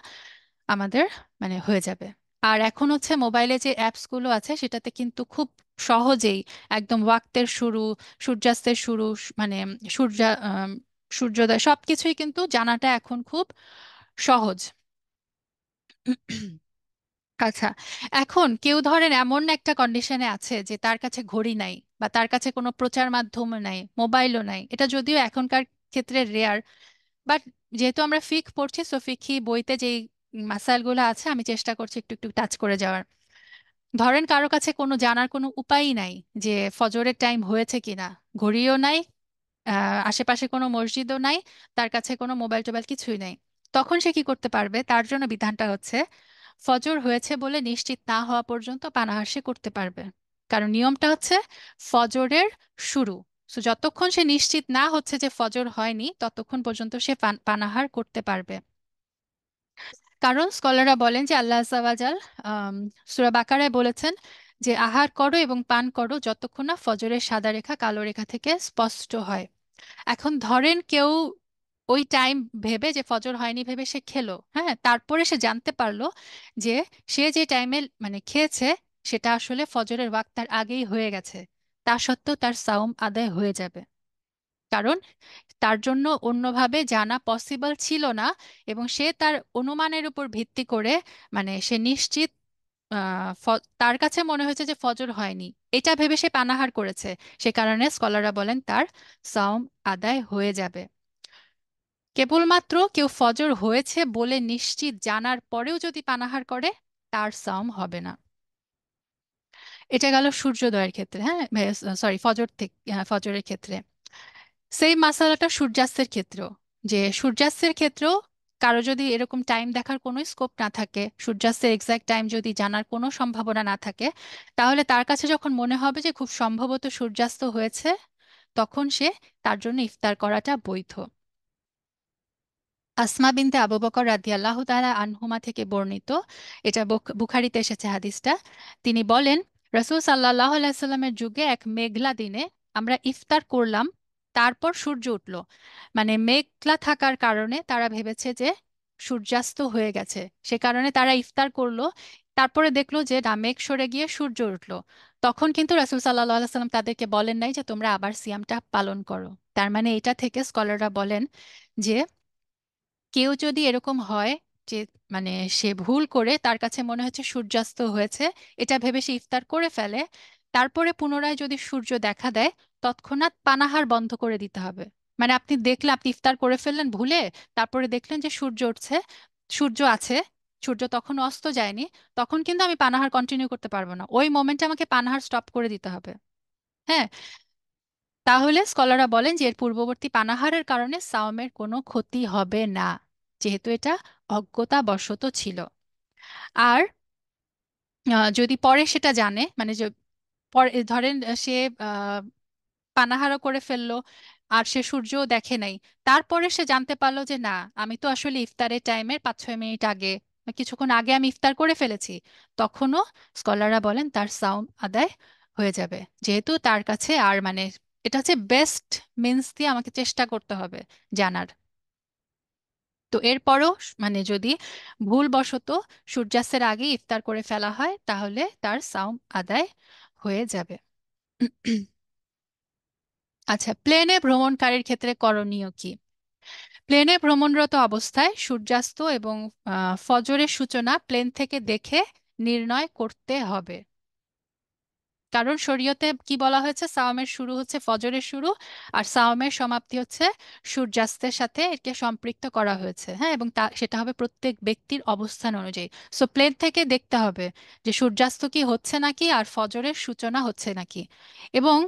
আমাদের মানে হয়ে যাবে। আর এখন হচ্ছে মোবাইলে যে অ্যাপসগুলো আছে সেটাতে কিন্তু খুব সহজেই একদম ওয়াক্তের শুরু, সূর্যাস্তের শুরু, মানে সূর্য সূর্যোদয় সবকিছুই কিন্তু জানাটা এখন খুব সহজ। আচ্ছা, এখন কেউ ধরেন এমন একটা কন্ডিশনে আছে যে তার কাছে ঘড়ি নাই বা তার কাছে কোনো প্রচার মাধ্যম নাই, মোবাইলও নাই, এটা যদিও এখনকার ক্ষেত্রে রেয়ার, বাট যেহেতু আমরা ফিক পড়ছি, সো ফিকহি বইতে যেই মাসাইলগুলো আছে আমি চেষ্টা করছি একটু একটু টাচ করে যাওয়ার। ধরেন কারো কাছে কোনো জানার কোনো উপায়ই নাই যে ফজরের টাইম হয়েছে কিনা, ঘড়িও নাই, আশেপাশে কোনো মসজিদও নাই, তার কাছে কোনো মোবাইল টোবাইল কিছুই নাই। তখন সে কি করতে পারবে? তার জন্য বিধানটা হচ্ছে ফজর হয়েছে বলে নিশ্চিত না হওয়া পর্যন্ত পানাহার সে করতে পারবে। কারণ নিয়মটা হচ্ছে ফজরের শুরু। তো যতক্ষণ সে নিশ্চিত না হচ্ছে যে ফজর হয়নি ততক্ষণ পর্যন্ত সে পানাহার করতে পারবে। কারণ স্কলাররা বলেন যে আল্লাহ আযাওয়াজাল সূরা বাকারায় বলেছেন যে আহার করো এবং পান করো যতক্ষণ না ফজরের সাদা রেখা কালো রেখা থেকে স্পষ্ট হয়। এখন ধরেন কেউ ওই টাইম ভেবে যে ফজর হয়নি ভেবে সে খেলো, হ্যাঁ, তারপরে সে জানতে পারলো যে সে যে টাইমে মানে খেয়েছে সেটা আসলে ফজরের ওয়াক্ত তার আগেই হয়ে গেছে। তা সত্ত্বেও তার সাওম আদায় হয়ে যাবে। কারণ তার জন্য অন্যভাবে জানা পসিবল ছিল না এবং সে তার অনুমানের উপর ভিত্তি করে মানে সে নিশ্চিত, তার কাছে মনে হয়েছে যে ফজর হয়নি, এটা ভেবে সে পানাহার করেছে। সে কারণে স্কলাররা বলেন তার সাওম আদায় হয়ে যাবে। কেবলমাত্র কেউ ফজর হয়েছে বলে নিশ্চিত জানার পরেও যদি পানাহার করে তার সাওম হবে না। এটা গেল সূর্যোদয়ের ক্ষেত্রে, হ্যাঁ, সরি ফজর থেকে, ফজরের ক্ষেত্রে। সেই মাসালাটা সূর্যাস্তের ক্ষেত্রেও, যে সূর্যাস্তের ক্ষেত্রেও কারো যদি এরকম টাইম দেখার কোনো স্কোপ না থাকে, সূর্যাস্তের এক্সাক্ট টাইম যদি জানার কোনো সম্ভাবনা না থাকে, তাহলে তার কাছে যখন মনে হবে যে খুব সম্ভবত সূর্যাস্ত হয়েছে, তখন সে, তার জন্য ইফতার করাটা বৈধ। আসমা বিনতে আবু বকর রাদিয়াল্লাহু তাআলা আনহুমা থেকে বর্ণিত, এটা বুখারীতে এসেছে হাদিসটা। তিনি বলেন, রাসূল সাল্লাল্লাহু আলাইহি সাল্লামের যুগে এক মেঘলা দিনে আমরা ইফতার করলাম, তারপর সূর্য উঠল। মানে মেঘলা থাকার কারণে তারা ভেবেছে যে সূর্যাস্ত হয়ে গেছে, সে কারণে তারা ইফতার করলো। তারপরে দেখলো যে না, মেঘ সরে গিয়ে সূর্য উঠলো। তখন কিন্তু রাসূল সাল্লাল্লাহু আলাইহি সাল্লাম তাদেরকে বলেন নাই যে তোমরা আবার সিয়ামটা পালন করো। তার মানে এটা থেকে স্কলাররা বলেন যে কেউ যদি এরকম হয় যে মানে সে ভুল করে তার কাছে মনে হচ্ছে সূর্যাস্ত হয়েছে, এটা ভেবে সে ইফতার করে ফেলে, তারপরে পুনরায় যদি সূর্য দেখা দেয় তৎক্ষণাৎ পানাহার বন্ধ করে দিতে হবে। মানে আপনি দেখলেন, আপনি ইফতার করে ফেললেন ভুলে, তারপরে দেখলেন যে সূর্য উঠছে, সূর্য আছে, সূর্য তখন অস্ত যায়নি, তখন কিন্তু আমি পানাহার কন্টিনিউ করতে পারবো না, ওই মোমেন্টে আমাকে পানাহার স্টপ করে দিতে হবে। হ্যাঁ, তাহলে স্কলাররা বলেন যে এর পূর্ববর্তী পানাহারের কারণে সাওমের কোনো ক্ষতি হবে না, যেহেতু এটা অজ্ঞতাবশত ছিল। আর যদি পরে সেটা জানে, মানে যে পরে ধরেন সে পানাহারও করে ফেললো, আর সে সূর্যও দেখে নাই। তারপরে সে জানতে পারলো যে না, আমি তো আসলে ইফতারের টাইমের 5-6 মিনিট আগে বা কিছুক্ষণ আগে আমি ইফতার করে ফেলেছি। তখনও স্কলাররা বলেন তার সাওম আদায় হয়ে যাবে, যেহেতু তার কাছে আর মানে এটা হচ্ছে বেস্ট মিন্স দিয়ে আমাকে চেষ্টা করতে হবে জানার। তো এরপরও মানে যদি ভুলবশত সূর্যাস্তের আগে ইফতার করে ফেলা হয় তাহলে তার সাওম আদায় হয়ে যাবে। আচ্ছা, প্লেনে ভ্রমণকারীর ক্ষেত্রে করণীয় কি? প্লেনে ভ্রমণরত অবস্থায় সূর্যাস্ত এবং ফজরের সূচনা প্লেন থেকে দেখে নির্ণয় করতে হবে। কারণ শরীয়তে কি বলা হয়েছে, সাওমের শুরু হচ্ছে ফজরের শুরু, আর সাওমের সমাপ্তি হচ্ছে সূর্যাস্তের সাথে একে সম্পৃক্ত করা হয়েছে। হ্যাঁ, এবং সেটা হবে প্রত্যেক ব্যক্তির অবস্থান অনুযায়ী। সো প্লেন থেকে দেখতে হবে যে সূর্যাস্ত কি হচ্ছে নাকি আর ফজরের সূচনা হচ্ছে নাকি। এবং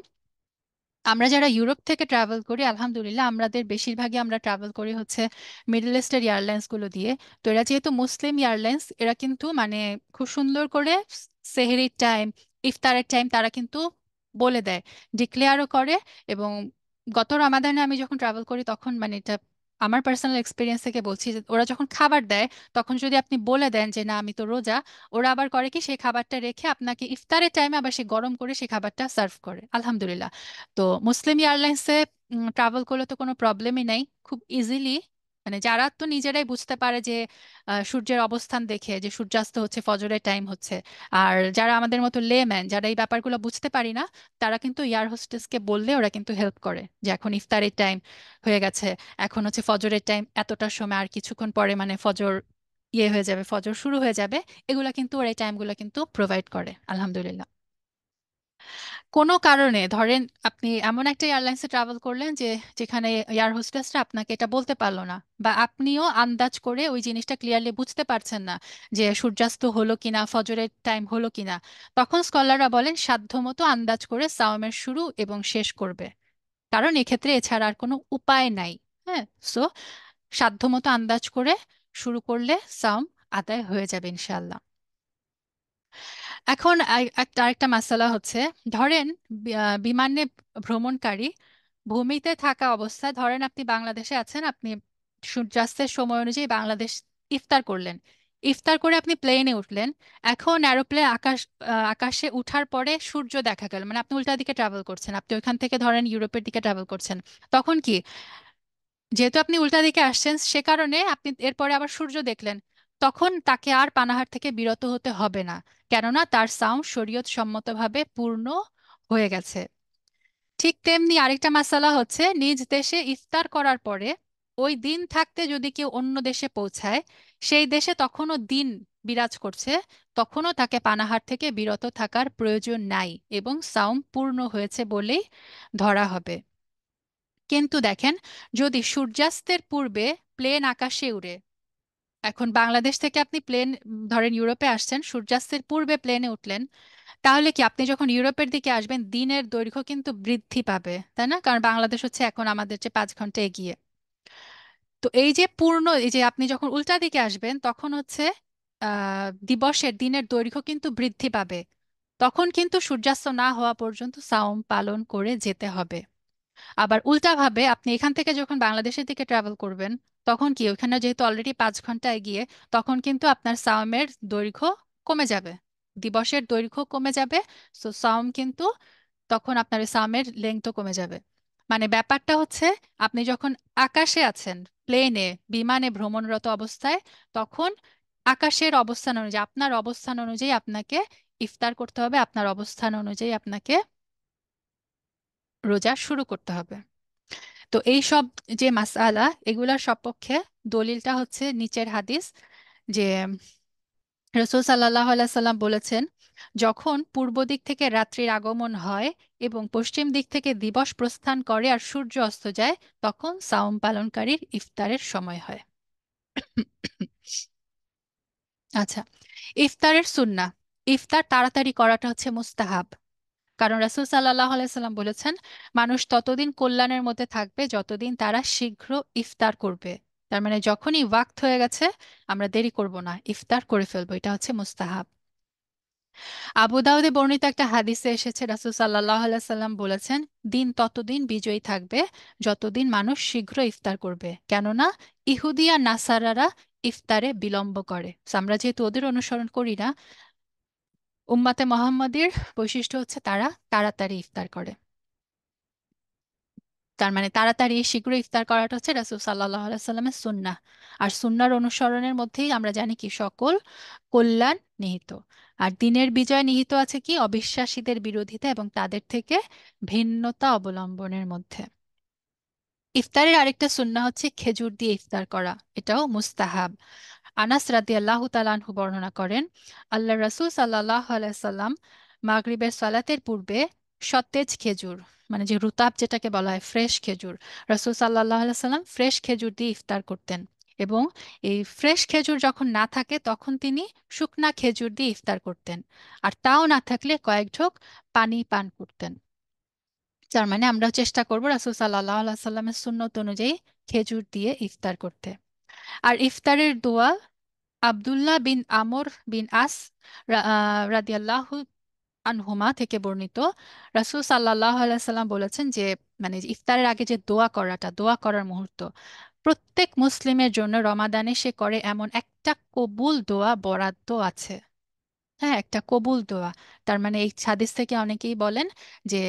আমরা যারা ইউরোপ থেকে ট্রাভেল করি, আলহামদুলিল্লাহ আমাদের বেশিরভাগই আমরা ট্রাভেল করি হচ্ছে মিডল ইস্টের এয়ারলাইন্স গুলো দিয়ে। তো এরা যেহেতু মুসলিম এয়ারলাইন্স, এরা কিন্তু মানে খুব সুন্দর করে সেহরির টাইম, ইফতারের টাইম তারা কিন্তু বলে দেয়, ডিক্লেয়ারও করে। এবং গত রমাদানে আমি যখন ট্রাভেল করি তখন মানে এটা আমার পার্সোনাল এক্সপিরিয়েন্স থেকে বলছি যে ওরা যখন খাবার দেয় তখন যদি আপনি বলে দেন যে না আমি তো রোজা, ওরা আবার করে কি সেই খাবারটা রেখে আপনাকে ইফতারের টাইমে আবার সে গরম করে সেই খাবারটা সার্ভ করে, আলহামদুলিল্লাহ। তো মুসলিম এয়ারলাইন্সে ট্রাভেল করলে তো কোনো প্রবলেমই নাই, খুব ইজিলি মানে যারা তো নিজেরাই বুঝতে পারে যে সূর্যের অবস্থান দেখে যে সূর্যাস্ত হচ্ছে ফজরের টাইম হচ্ছে। আর যারা আমাদের মতো লেম্যান যারা এই ব্যাপারগুলো বুঝতে পারি না, তারা কিন্তু এয়ার হোস্টেসকে বললে ওরা কিন্তু হেল্প করে যে এখন ইফতারের টাইম হয়ে গেছে, এখন হচ্ছে ফজরের টাইম এতটার সময়, আর কিছুক্ষণ পরে মানে ফজর ইয়ে হয়ে যাবে, ফজর শুরু হয়ে যাবে। এগুলা কিন্তু ওরা এই টাইমগুলো কিন্তু প্রোভাইড করে, আলহামদুলিল্লাহ। কোনো কারণে ধরেন আপনি এমন একটা এয়ারলাইন্সে ট্রাভেল করলেন যে যেখানে এয়ার হোস্টেসরা আপনাকে এটা বলতে পারলো না, বা আপনিও আন্দাজ করে ওই জিনিসটা ক্লিয়ারলি বুঝতে পারছেন না যে সূর্যাস্ত হলো কিনা ফজরের টাইম হলো কিনা, তখন স্কলাররা বলেন সাধ্যমতো আন্দাজ করে সাওমের শুরু এবং শেষ করবে। কারণ এক্ষেত্রে এছাড়া আর কোনো উপায় নাই। হ্যাঁ, সো সাধ্যমতো আন্দাজ করে শুরু করলে সাওম আদায় হয়ে যাবে ইনশাল্লাহ। এখন একটা আরেকটা মাসালা হচ্ছে, ধরেন বিমানে ভ্রমণকারী ভূমিতে থাকা অবস্থায়, ধরেন আপনি বাংলাদেশে আছেন, আপনি সূর্যাস্তের সময় অনুযায়ী বাংলাদেশ ইফতার করলেন, ইফতার করে আপনি প্লেনে উঠলেন। এখন এরোপ্লেন আকাশে উঠার পরে সূর্য দেখা গেল, মানে আপনি উল্টা দিকে ট্রাভেল করছেন, আপনি ওইখান থেকে ধরেন ইউরোপের দিকে ট্রাভেল করছেন। তখন কি, যেহেতু আপনি উল্টা দিকে আসছেন সে কারণে আপনি এরপরে আবার সূর্য দেখলেন, তখন তাকে আর পানাহার থেকে বিরত হতে হবে না, কেননা তার সাউন্ড শরীয়ত সম্মতভাবে পূর্ণ হয়ে গেছে। ঠিক তেমনি আরেকটা মাসালা হচ্ছে, নিজ দেশে ইফতার করার পরে ওই দিন থাকতে যদি কেউ অন্য দেশে পৌঁছায়, সেই দেশে তখনও দিন বিরাজ করছে, তখনও তাকে পানাহার থেকে বিরত থাকার প্রয়োজন নাই এবং সাওম পূর্ণ হয়েছে বলেই ধরা হবে। কিন্তু দেখেন, যদি সূর্যাস্তের পূর্বে প্লেন আকাশে উড়ে, এখন বাংলাদেশ থেকে আপনি প্লেন ধরেন ইউরোপে আসছেন, সূর্যাস্তের পূর্বে প্লেনে উঠলেন, তাহলে কি আপনি যখন ইউরোপের দিকে আসবেন দিনের দৈর্ঘ্য কিন্তু বৃদ্ধি পাবে, তাই না? কারণ বাংলাদেশ হচ্ছে এখন আমাদের চেয়ে 5 ঘন্টা এগিয়ে। তো এই যে পূর্ণ, এই যে আপনি যখন উল্টা দিকে আসবেন তখন হচ্ছে দিবসের দিনের দৈর্ঘ্য কিন্তু বৃদ্ধি পাবে। তখন কিন্তু সূর্যাস্ত না হওয়া পর্যন্ত সাওম পালন করে যেতে হবে। আবার উল্টাভাবে আপনি এখান থেকে যখন বাংলাদেশের দিকে ট্রাভেল করবেন, তখন কি ওখানে যেহেতু অলরেডি 5 ঘন্টা এগিয়ে, তখন কিন্তু আপনার সাওমের দৈর্ঘ্য কমে যাবে, দিবসের দৈর্ঘ্য কমে যাবে। সো সাওম কিন্তু তখন আপনার ওই সাওমের লেংথও কমে যাবে। মানে ব্যাপারটা হচ্ছে, আপনি যখন আকাশে আছেন, প্লেনে বিমানে ভ্রমণরত অবস্থায়, তখন আকাশের অবস্থান অনুযায়ী আপনার অবস্থান অনুযায়ী আপনাকে ইফতার করতে হবে, আপনার অবস্থান অনুযায়ী আপনাকে রোজা শুরু করতে হবে। তো এই সব যে মাসআলা, এগুলার সপক্ষে দলিলটা হচ্ছে নিচের হাদিস, যে রসূল সাল্লাল্লাহু আলাইহি সাল্লাম বলেছেন, যখন পূর্ব দিক থেকে রাত্রির আগমন হয় এবং পশ্চিম দিক থেকে দিবস প্রস্থান করে আর সূর্য অস্ত যায়, তখন সাওম পালনকারীর ইফতারের সময় হয়। আচ্ছা, ইফতারের সুন্নাহ। ইফতার তাড়াতাড়ি করাটা হচ্ছে মুস্তাহাব। কারণ রাসূল সাল্লাল্লাহু আলাইহি সাল্লাম বলেছেন, মানুষ ততদিন কল্যাণের মধ্যে থাকবে যতদিন তারা শীঘ্র ইফতার করবে। তার মানে যখনই ওয়াক্ত হয়ে গেছে আমরা দেরি করব না, ইফতার করে ফেলবো, এটা হচ্ছে মুস্তাহাব। আবু দাউদে বর্ণিত একটা হাদিসে এসেছে, রাসূল সাল্লাল্লাহু আলাইহি সাল্লাম বলেছেন, দিন ততদিন বিজয়ী থাকবে যতদিন মানুষ শীঘ্র ইফতার করবে, কেননা ইহুদি আর নাসারারা ইফতারে বিলম্ব করে। So, আমরা যেহেতু ওদের অনুসরণ করি না, উম্মাতে মোহাম্মদের বৈশিষ্ট্য হচ্ছে তারা তাড়াতাড়ি ইফতার করে। তার মানে তাড়াতাড়ি শীঘ্র ইফতার করাটা হচ্ছে রাসূল সাল্লাল্লাহু আলাইহি সাল্লামের সুন্নাহ। আর সুন্নাহর অনুসরণের মধ্যেই আমরা জানি কি সকল কল্যাণ নিহিত। আর দিনের বিজয় নিহিত আছে কি অবিশ্বাসীদের বিরোধিতা এবং তাদের থেকে ভিন্নতা অবলম্বনের মধ্যে। ইফতারের আরেকটা সুন্নাহ হচ্ছে খেজুর দিয়ে ইফতার করা, এটাও মুস্তাহাব। আনাস রাদিয়াল্লাহু তাআলা আনহু বর্ণনা করেন, আল্লাহ রাসূল সাল্লাল্লাহু আলাইহি সাল্লাম মাগরিবের সালাতের পূর্বে সতেজ খেজুর, মানে যে রুতাব যেটাকে বলা হয় ফ্রেশ খেজুর, রাসূল সাল্লাল্লাহু আলাইহি সাল্লাম ফ্রেশ খেজুর দিয়ে ইফতার করতেন। এবং এই ফ্রেশ খেজুর যখন না থাকে তখন তিনি শুকনা খেজুর দিয়ে ইফতার করতেন। আর তাও না থাকলে কয়েক ঢোক পানি পান করতেন। তার মানে আমরা চেষ্টা করব রাসূল সাল্লাল্লাহু আলাইহি সাল্লামের সুন্নত অনুযায়ী খেজুর দিয়ে ইফতার করতে। আর ইফতারের দোয়া আব্দুল্লাহ বিন আমর বিন আস রাদিয়াল্লাহু আনহুমা থেকে বর্ণিত, রাসূল সাল্লাল্লাহু আলাইহি সাল্লাম বলেছেন যে, মানে যে ইফতারের আগে যে দোয়া করাটা, দোয়া করার মুহূর্ত, প্রত্যেক মুসলিমের জন্য রমাদানে সে করে এমন একটা কবুল দোয়া বরাদ্দ আছে। হ্যাঁ, একটা কবুল দোয়া। তার মানে এই হাদিস থেকে অনেকেই বলেন যে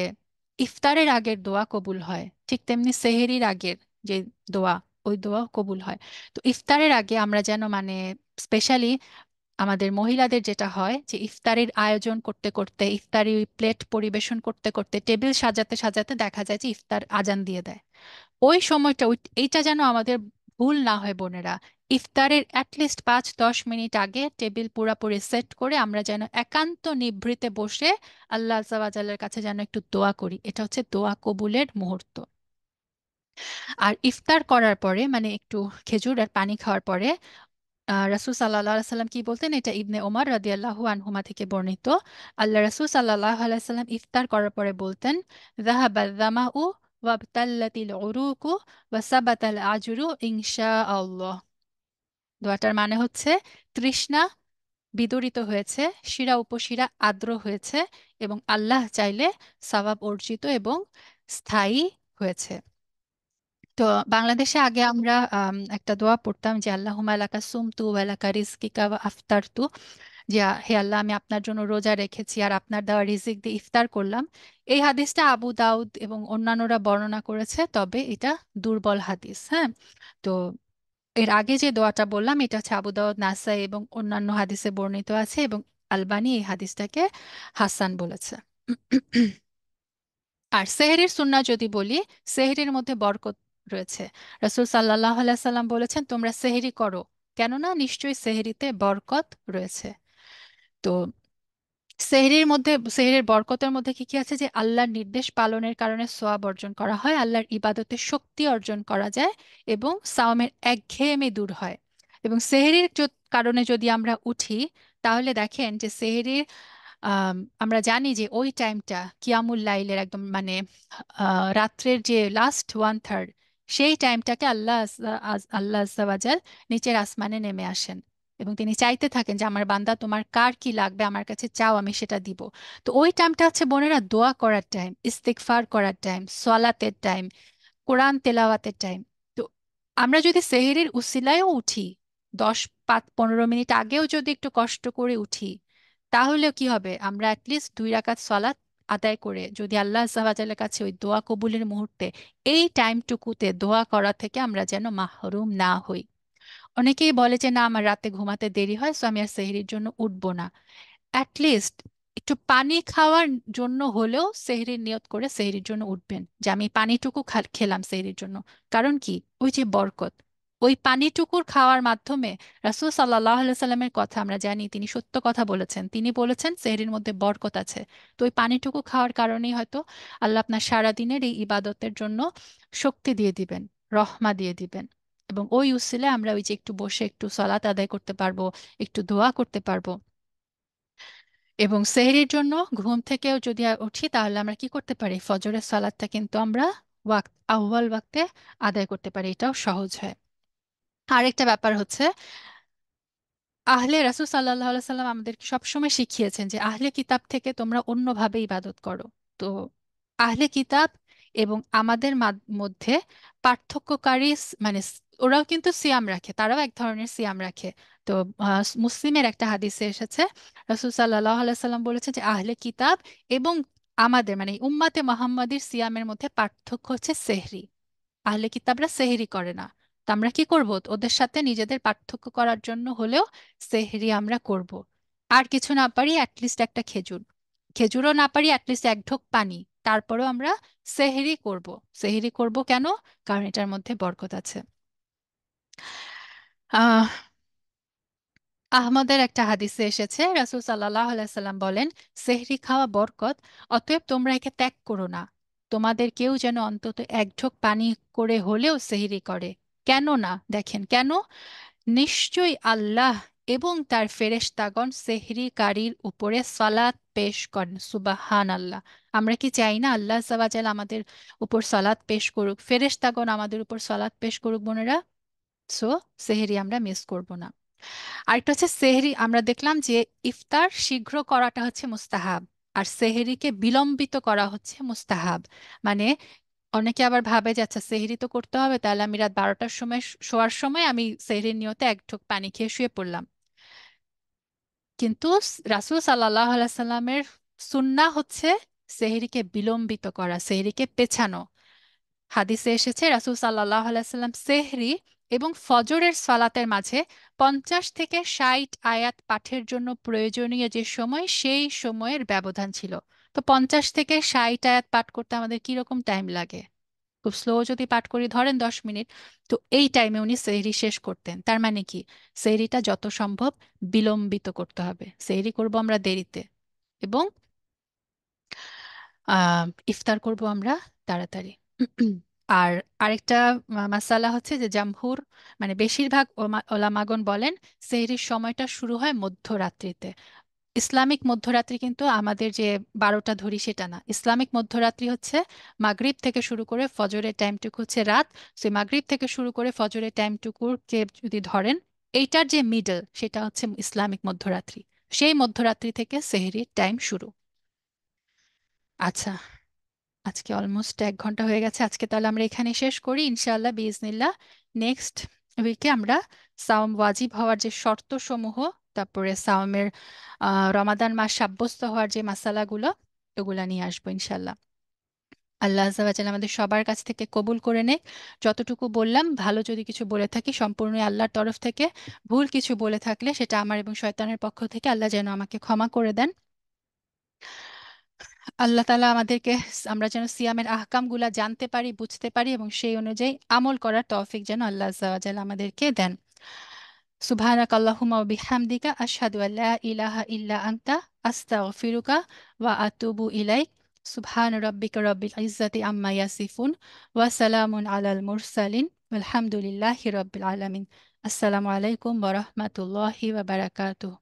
ইফতারের আগের দোয়া কবুল হয়, ঠিক তেমনি সেহেরির আগের যে দোয়া, ওই দোয়া কবুল হয়। তো ইফতারের আগে আমরা যেন মানে স্পেশালি আমাদের মহিলাদের যেটা হয় যে ইফতারির আয়োজন করতে করতে, ইফতারি প্লেট পরিবেশন করতে করতে, টেবিল সাজাতে সাজাতে দেখা যায় যে ইফতার আজান দিয়ে দেয়। ওই সময়টা এইটা যেন আমাদের ভুল না হয় বোনেরা। ইফতারের অ্যাটলিস্ট 5-10 মিনিট আগে টেবিল পুরাপুরি সেট করে আমরা যেন একান্ত নিভৃতে বসে আল্লাহ আজ্জা ওয়া জাল্লার কাছে যেন একটু দোয়া করি, এটা হচ্ছে দোয়া কবুলের মুহূর্ত। আর ইফতার করার পরে মানে একটু খেজুর আর পানি খাওয়ার পরে রাসূল সাল্লাল্লাহু আলাইহি সাল্লাম কি বলতেন, এটা ইবনে ওমর রাদিয়াল্লাহু আনহুমা থেকে বর্ণিত। আল্লাহ রাসূল সাল্লাল্লাহু আলাইহি সাল্লাম ইফতার করার পরে বলতেন, যাহাবাল যামাউ ওয়াবতাল্লাতিল উরুকু ওয়া সাবাতাল আজরু ইনশাআল্লাহ। দোয়াটার মানে হচ্ছে তৃষ্ণা বিদরিত হয়েছে, শিরা উপশিরা আর্দ্র হয়েছে, এবং আল্লাহ চাইলে সওয়াব অর্জিত এবং স্থায়ী হয়েছে। তো বাংলাদেশে আগে আমরা একটা দোয়া পড়তাম যে আল্লাহুম্মা লাকা সুমতু ওয়া লাকা রিজকিকা ওয়া আফতারতু, যে হে আল্লাহ আমি আপনার জন্য রোজা রেখেছি আর আপনার দেওয়া রিজিক দিয়ে ইফতার করলাম। এই হাদিসটা আবু দাউদ এবং অন্যান্যরা বর্ণনা করেছে, তবে এটা দুর্বল হাদিস। হ্যাঁ, তো এর আগে যে দোয়াটা বললাম এটা হচ্ছে আবু দাউদ, নাসাই এবং অন্যান্য হাদিসে বর্ণিত আছে, এবং আলবানী এই হাদিসটাকে হাসান বলেছে। আর সেহরির সুন্নাহ যদি বলি, সেহরির মধ্যে বরকত রয়েছে। রাসূল সাল্লাল্লাহু আলাইহি সাল্লাম বলেছেন, তোমরা সেহরি করো, কেননা নিশ্চয়ই সেহরিতে বরকত রয়েছে। তো সেহরির বরকতের মধ্যে কি কি আছে, যে আল্লাহর নির্দেশ পালনের কারণে সওয়াব অর্জন করা হয়, আল্লাহর ইবাদতে শক্তি অর্জন করা যায়, এবং সাওমের একঘেয়েমি দূর হয়। এবং সেহরির কারণে যদি আমরা উঠি, তাহলে দেখেন যে সেহরির আমরা জানি যে ওই টাইমটা কিয়ামুল লাইলের একদম মানে রাত্রের যে লাস্ট 1/3, সেই টাইমটাকে আল্লাহ আজ্জাওয়াজাল নিচের আসমানে নেমে আসেন এবং তিনি চাইতে থাকেন যে আমার বান্দা তোমার কার কি লাগবে আমার কাছে চাও, আমি সেটা দিব। তো ওই টাইমটা হচ্ছে বোনেরা দোয়া করার টাইম, ইস্তিগফার করার টাইম, সলাতের টাইম, কোরআন তেলাওয়াতের টাইম। তো আমরা যদি সেহরির উসিলায়ও উঠি, 10-15 মিনিট আগেও যদি একটু কষ্ট করে উঠি, তাহলেও কি হবে, আমরা অ্যাটলিস্ট 2 রাকাত সলাত আদায় করে যদি আল্লাহ আজ্জাওয়াজালের কাছে ওই দোয়া কবুলের মুহূর্তে এই টাইমটুকুতে দোয়া করা থেকে আমরা যেন মাহরুম না হই। অনেকেই বলে যে না আমার রাতে ঘুমাতে দেরি হয়, সো আমি আর সেহরির জন্য উঠবো না। অ্যাটলিস্ট একটু পানি খাওয়ার জন্য হলেও সেহরির নিয়ত করে সেহরির জন্য উঠবেন, যে আমি পানিটুকু খেলাম সেহরির জন্য। কারণ কি, ওই যে বরকত, ওই পানিটুকুর খাওয়ার মাধ্যমে রাসূল সাল্লাল্লাহু আলাইহি সাল্লামের কথা আমরা জানি, তিনি সত্য কথা বলেছেন, তিনি বলেছেন সেহরির মধ্যে বরকত আছে। তো ওই পানিটুকু খাওয়ার কারণেই হয়তো আল্লাহ আপনার সারাদিনের এই ইবাদতের জন্য শক্তি দিয়ে দিবেন, রহমা দিয়ে দিবেন। এবং ওই উসিলে আমরা ওই যে একটু বসে একটু সালাত আদায় করতে পারবো, একটু দোয়া করতে পারবো। এবং সেহরির জন্য ঘুম থেকেও যদি উঠি, তাহলে আমরা কি করতে পারি, ফজরের সালাদটা কিন্তু আমরা আউয়াল ওয়াক্তে আদায় করতে পারি, এটাও সহজ হয়। আরেকটা ব্যাপার হচ্ছে রাসূল সাল্লাল্লাহু আলাইহি সাল্লাম আমাদেরকে সবসময় শিখিয়েছেন যে আহলে কিতাব থেকে তোমরা অন্যভাবে ইবাদত করো। তো আহলে কিতাব এবং আমাদের মধ্যে পার্থক্যকারী মানে ওরাও কিন্তু সিয়াম রাখে, তারাও এক ধরনের সিয়াম রাখে। তো মুসলিমের একটা হাদিসে এসেছে রাসূল সাল্লাল্লাহু আলাইহি সাল্লাম বলেছেন যে আহলে কিতাব এবং আমাদের মানে উম্মাতে মুহাম্মাদির সিয়ামের মধ্যে পার্থক্য হচ্ছে সেহরি। আহলে কিতাবরা সেহরি করে না, তো আমরা কি করব, ওদের সাথে নিজেদের পার্থক্য করার জন্য হলেও সেহরি আমরা করব। আর কিছু না পারি অ্যাটলিস্ট একটা খেজুর, খেজুরও না পারি অ্যাটলিস্ট এক ঢোক পানি, তারপরেও আমরা সেহরি করব। সেহরি করব কেন? কারণ এটার মধ্যে বরকত আছে। আহ আহমদের একটা হাদিসে এসেছে রাসূল সাল্লাল্লাহু আলাইহি সাল্লাম বলেন, সেহরি খাওয়া বরকত, অতএব তোমরা একে ত্যাগ করো না। তোমাদের কেউ যেন অন্তত এক ঢোক পানি করে হলেও সেহরি করে। কেন না, দেখেন কেন, নিশ্চয়ই আল্লাহ এবং তার ফেরেশতাগণ সেহরিকারীর উপরে সালাত পেশ করেন। সুবাহান আল্লাহ। আমরা কি চাই না আল্লাহ সাবাজাল আমাদের উপর সালাত পেশ করুক, ফেরেশতাগণ আমাদের উপর সালাত পেশ করুক বোনেরা? সো সেহরি আমরা মিস করব না। আরেকটা হচ্ছে সেহরি, আমরা দেখলাম যে ইফতার শীঘ্র করাটা হচ্ছে মুস্তাহাব, আর সেহরিকে বিলম্বিত করা হচ্ছে মুস্তাহাব। মানে অনেকে আবার ভাবে যে আচ্ছা সেহরি তো করতে হবে, তাহলে আমি রাত 12টার সময় শোয়ার সময় আমি সেহরির নিয়তে এক ঢোক পানি খেয়ে শুয়ে পড়লাম। কিন্তু রাসূল সাল্লাল্লাহু আলাইহি সাল্লামের সুন্নাহ হচ্ছে সেহরিকে বিলম্বিত করা, সেহরিকে পেছানো। হাদিসে এসেছে রাসূল সাল্লাল্লাহু আলাইহি সাল্লাম সেহরি এবং ফজরের সালাতের মাঝে 50 থেকে 60 আয়াত পাঠের জন্য প্রয়োজনীয় যে সময়, সেই সময়ের ব্যবধান ছিল। তো 50 থেকে 60 আয়াত পাঠ করতে আমাদের কিরকম টাইম লাগে? খুব স্লো যদি পাঠ করি ধরেন 10 মিনিট, তো এই টাইমে উনি সেহরি শেষ করতেন। তার মানে কি, সেহরিটা যত সম্ভব বিলম্বিত করতে হবে, সেহরি করব আমরা দেরিতে, এবং ইফতার করব আমরা তাড়াতাড়ি। আর আরেকটা মাসালা হচ্ছে যে জামহুর মানে বেশিরভাগ ওলামাগণ বলেন সেহরির সময়টা শুরু হয় মধ্যরাত্রিতে। ইসলামিক মধ্যরাত্রি কিন্তু আমাদের যে 12টা ধরি সেটা না, ইসলামিক মধ্যরাত্রি হচ্ছে মাগরিব থেকে শুরু করে ফজরের টাইমটুকু হচ্ছে রাত। সে মাগরিব থেকে শুরু করে ফজরের টাইমটুকুকে যদি ধরেন, এইটার যে মিডল সেটা হচ্ছে ইসলামিক মধ্যরাত্রি। সেই মধ্যরাত্রি থেকে সেহরির টাইম শুরু। আচ্ছা, আজকে অলমোস্ট 1 ঘন্টা হয়ে গেছে, আজকে তাহলে আমরা এখানে শেষ করি ইনশাআল্লাহ বিইজনিল্লাহ। নেক্সট উইকে আমরা সাওম ওয়াজিব হওয়ার যে শর্ত সমূহ, তারপরে সাওমের রমাদান মাস সাব্যস্ত হওয়ার যে মাসালাগুলো, ওগুলা নিয়ে আসবো ইনশাআল্লাহ। আল্লাহ আজ্জা ওয়া জাল্লা আমাদের সবার কাছ থেকে কবুল করে নেক। যতটুকু বললাম ভালো যদি কিছু বলে থাকি সম্পূর্ণই আল্লাহর তরফ থেকে, ভুল কিছু বলে থাকলে সেটা আমার এবং শয়তানের পক্ষ থেকে, আল্লাহ যেন আমাকে ক্ষমা করে দেন। আল্লাহ তাআলা আমাদেরকে আমরা যেন সিয়ামের আহকামগুলা জানতে পারি, বুঝতে পারি এবং সেই অনুযায়ী আমল করার তৌফিক যেন আল্লাহ আজ্জা ওয়া জাল্লা আমাদেরকে দেন। সুবহানাক আল্লাহুম্মা ওয়া বিহামদিকা আশহাদু আল্লা ইলাহা ইল্লা আনতা আস্তাগফিরুকা ওয়া আতুবু ইলাইক। সুবহান রাব্বিকা রাব্বিল ইজ্জাতি আম্মা ইয়াসিফুন ওয়া সালামুন আলাল মুরসালিন ওয়ালহামদুলিল্লাহি রাব্বিল আলামিন। আসসালামু আলাইকুম ওয়া রাহমাতুল্লাহি ওয়া বারাকাতুহু।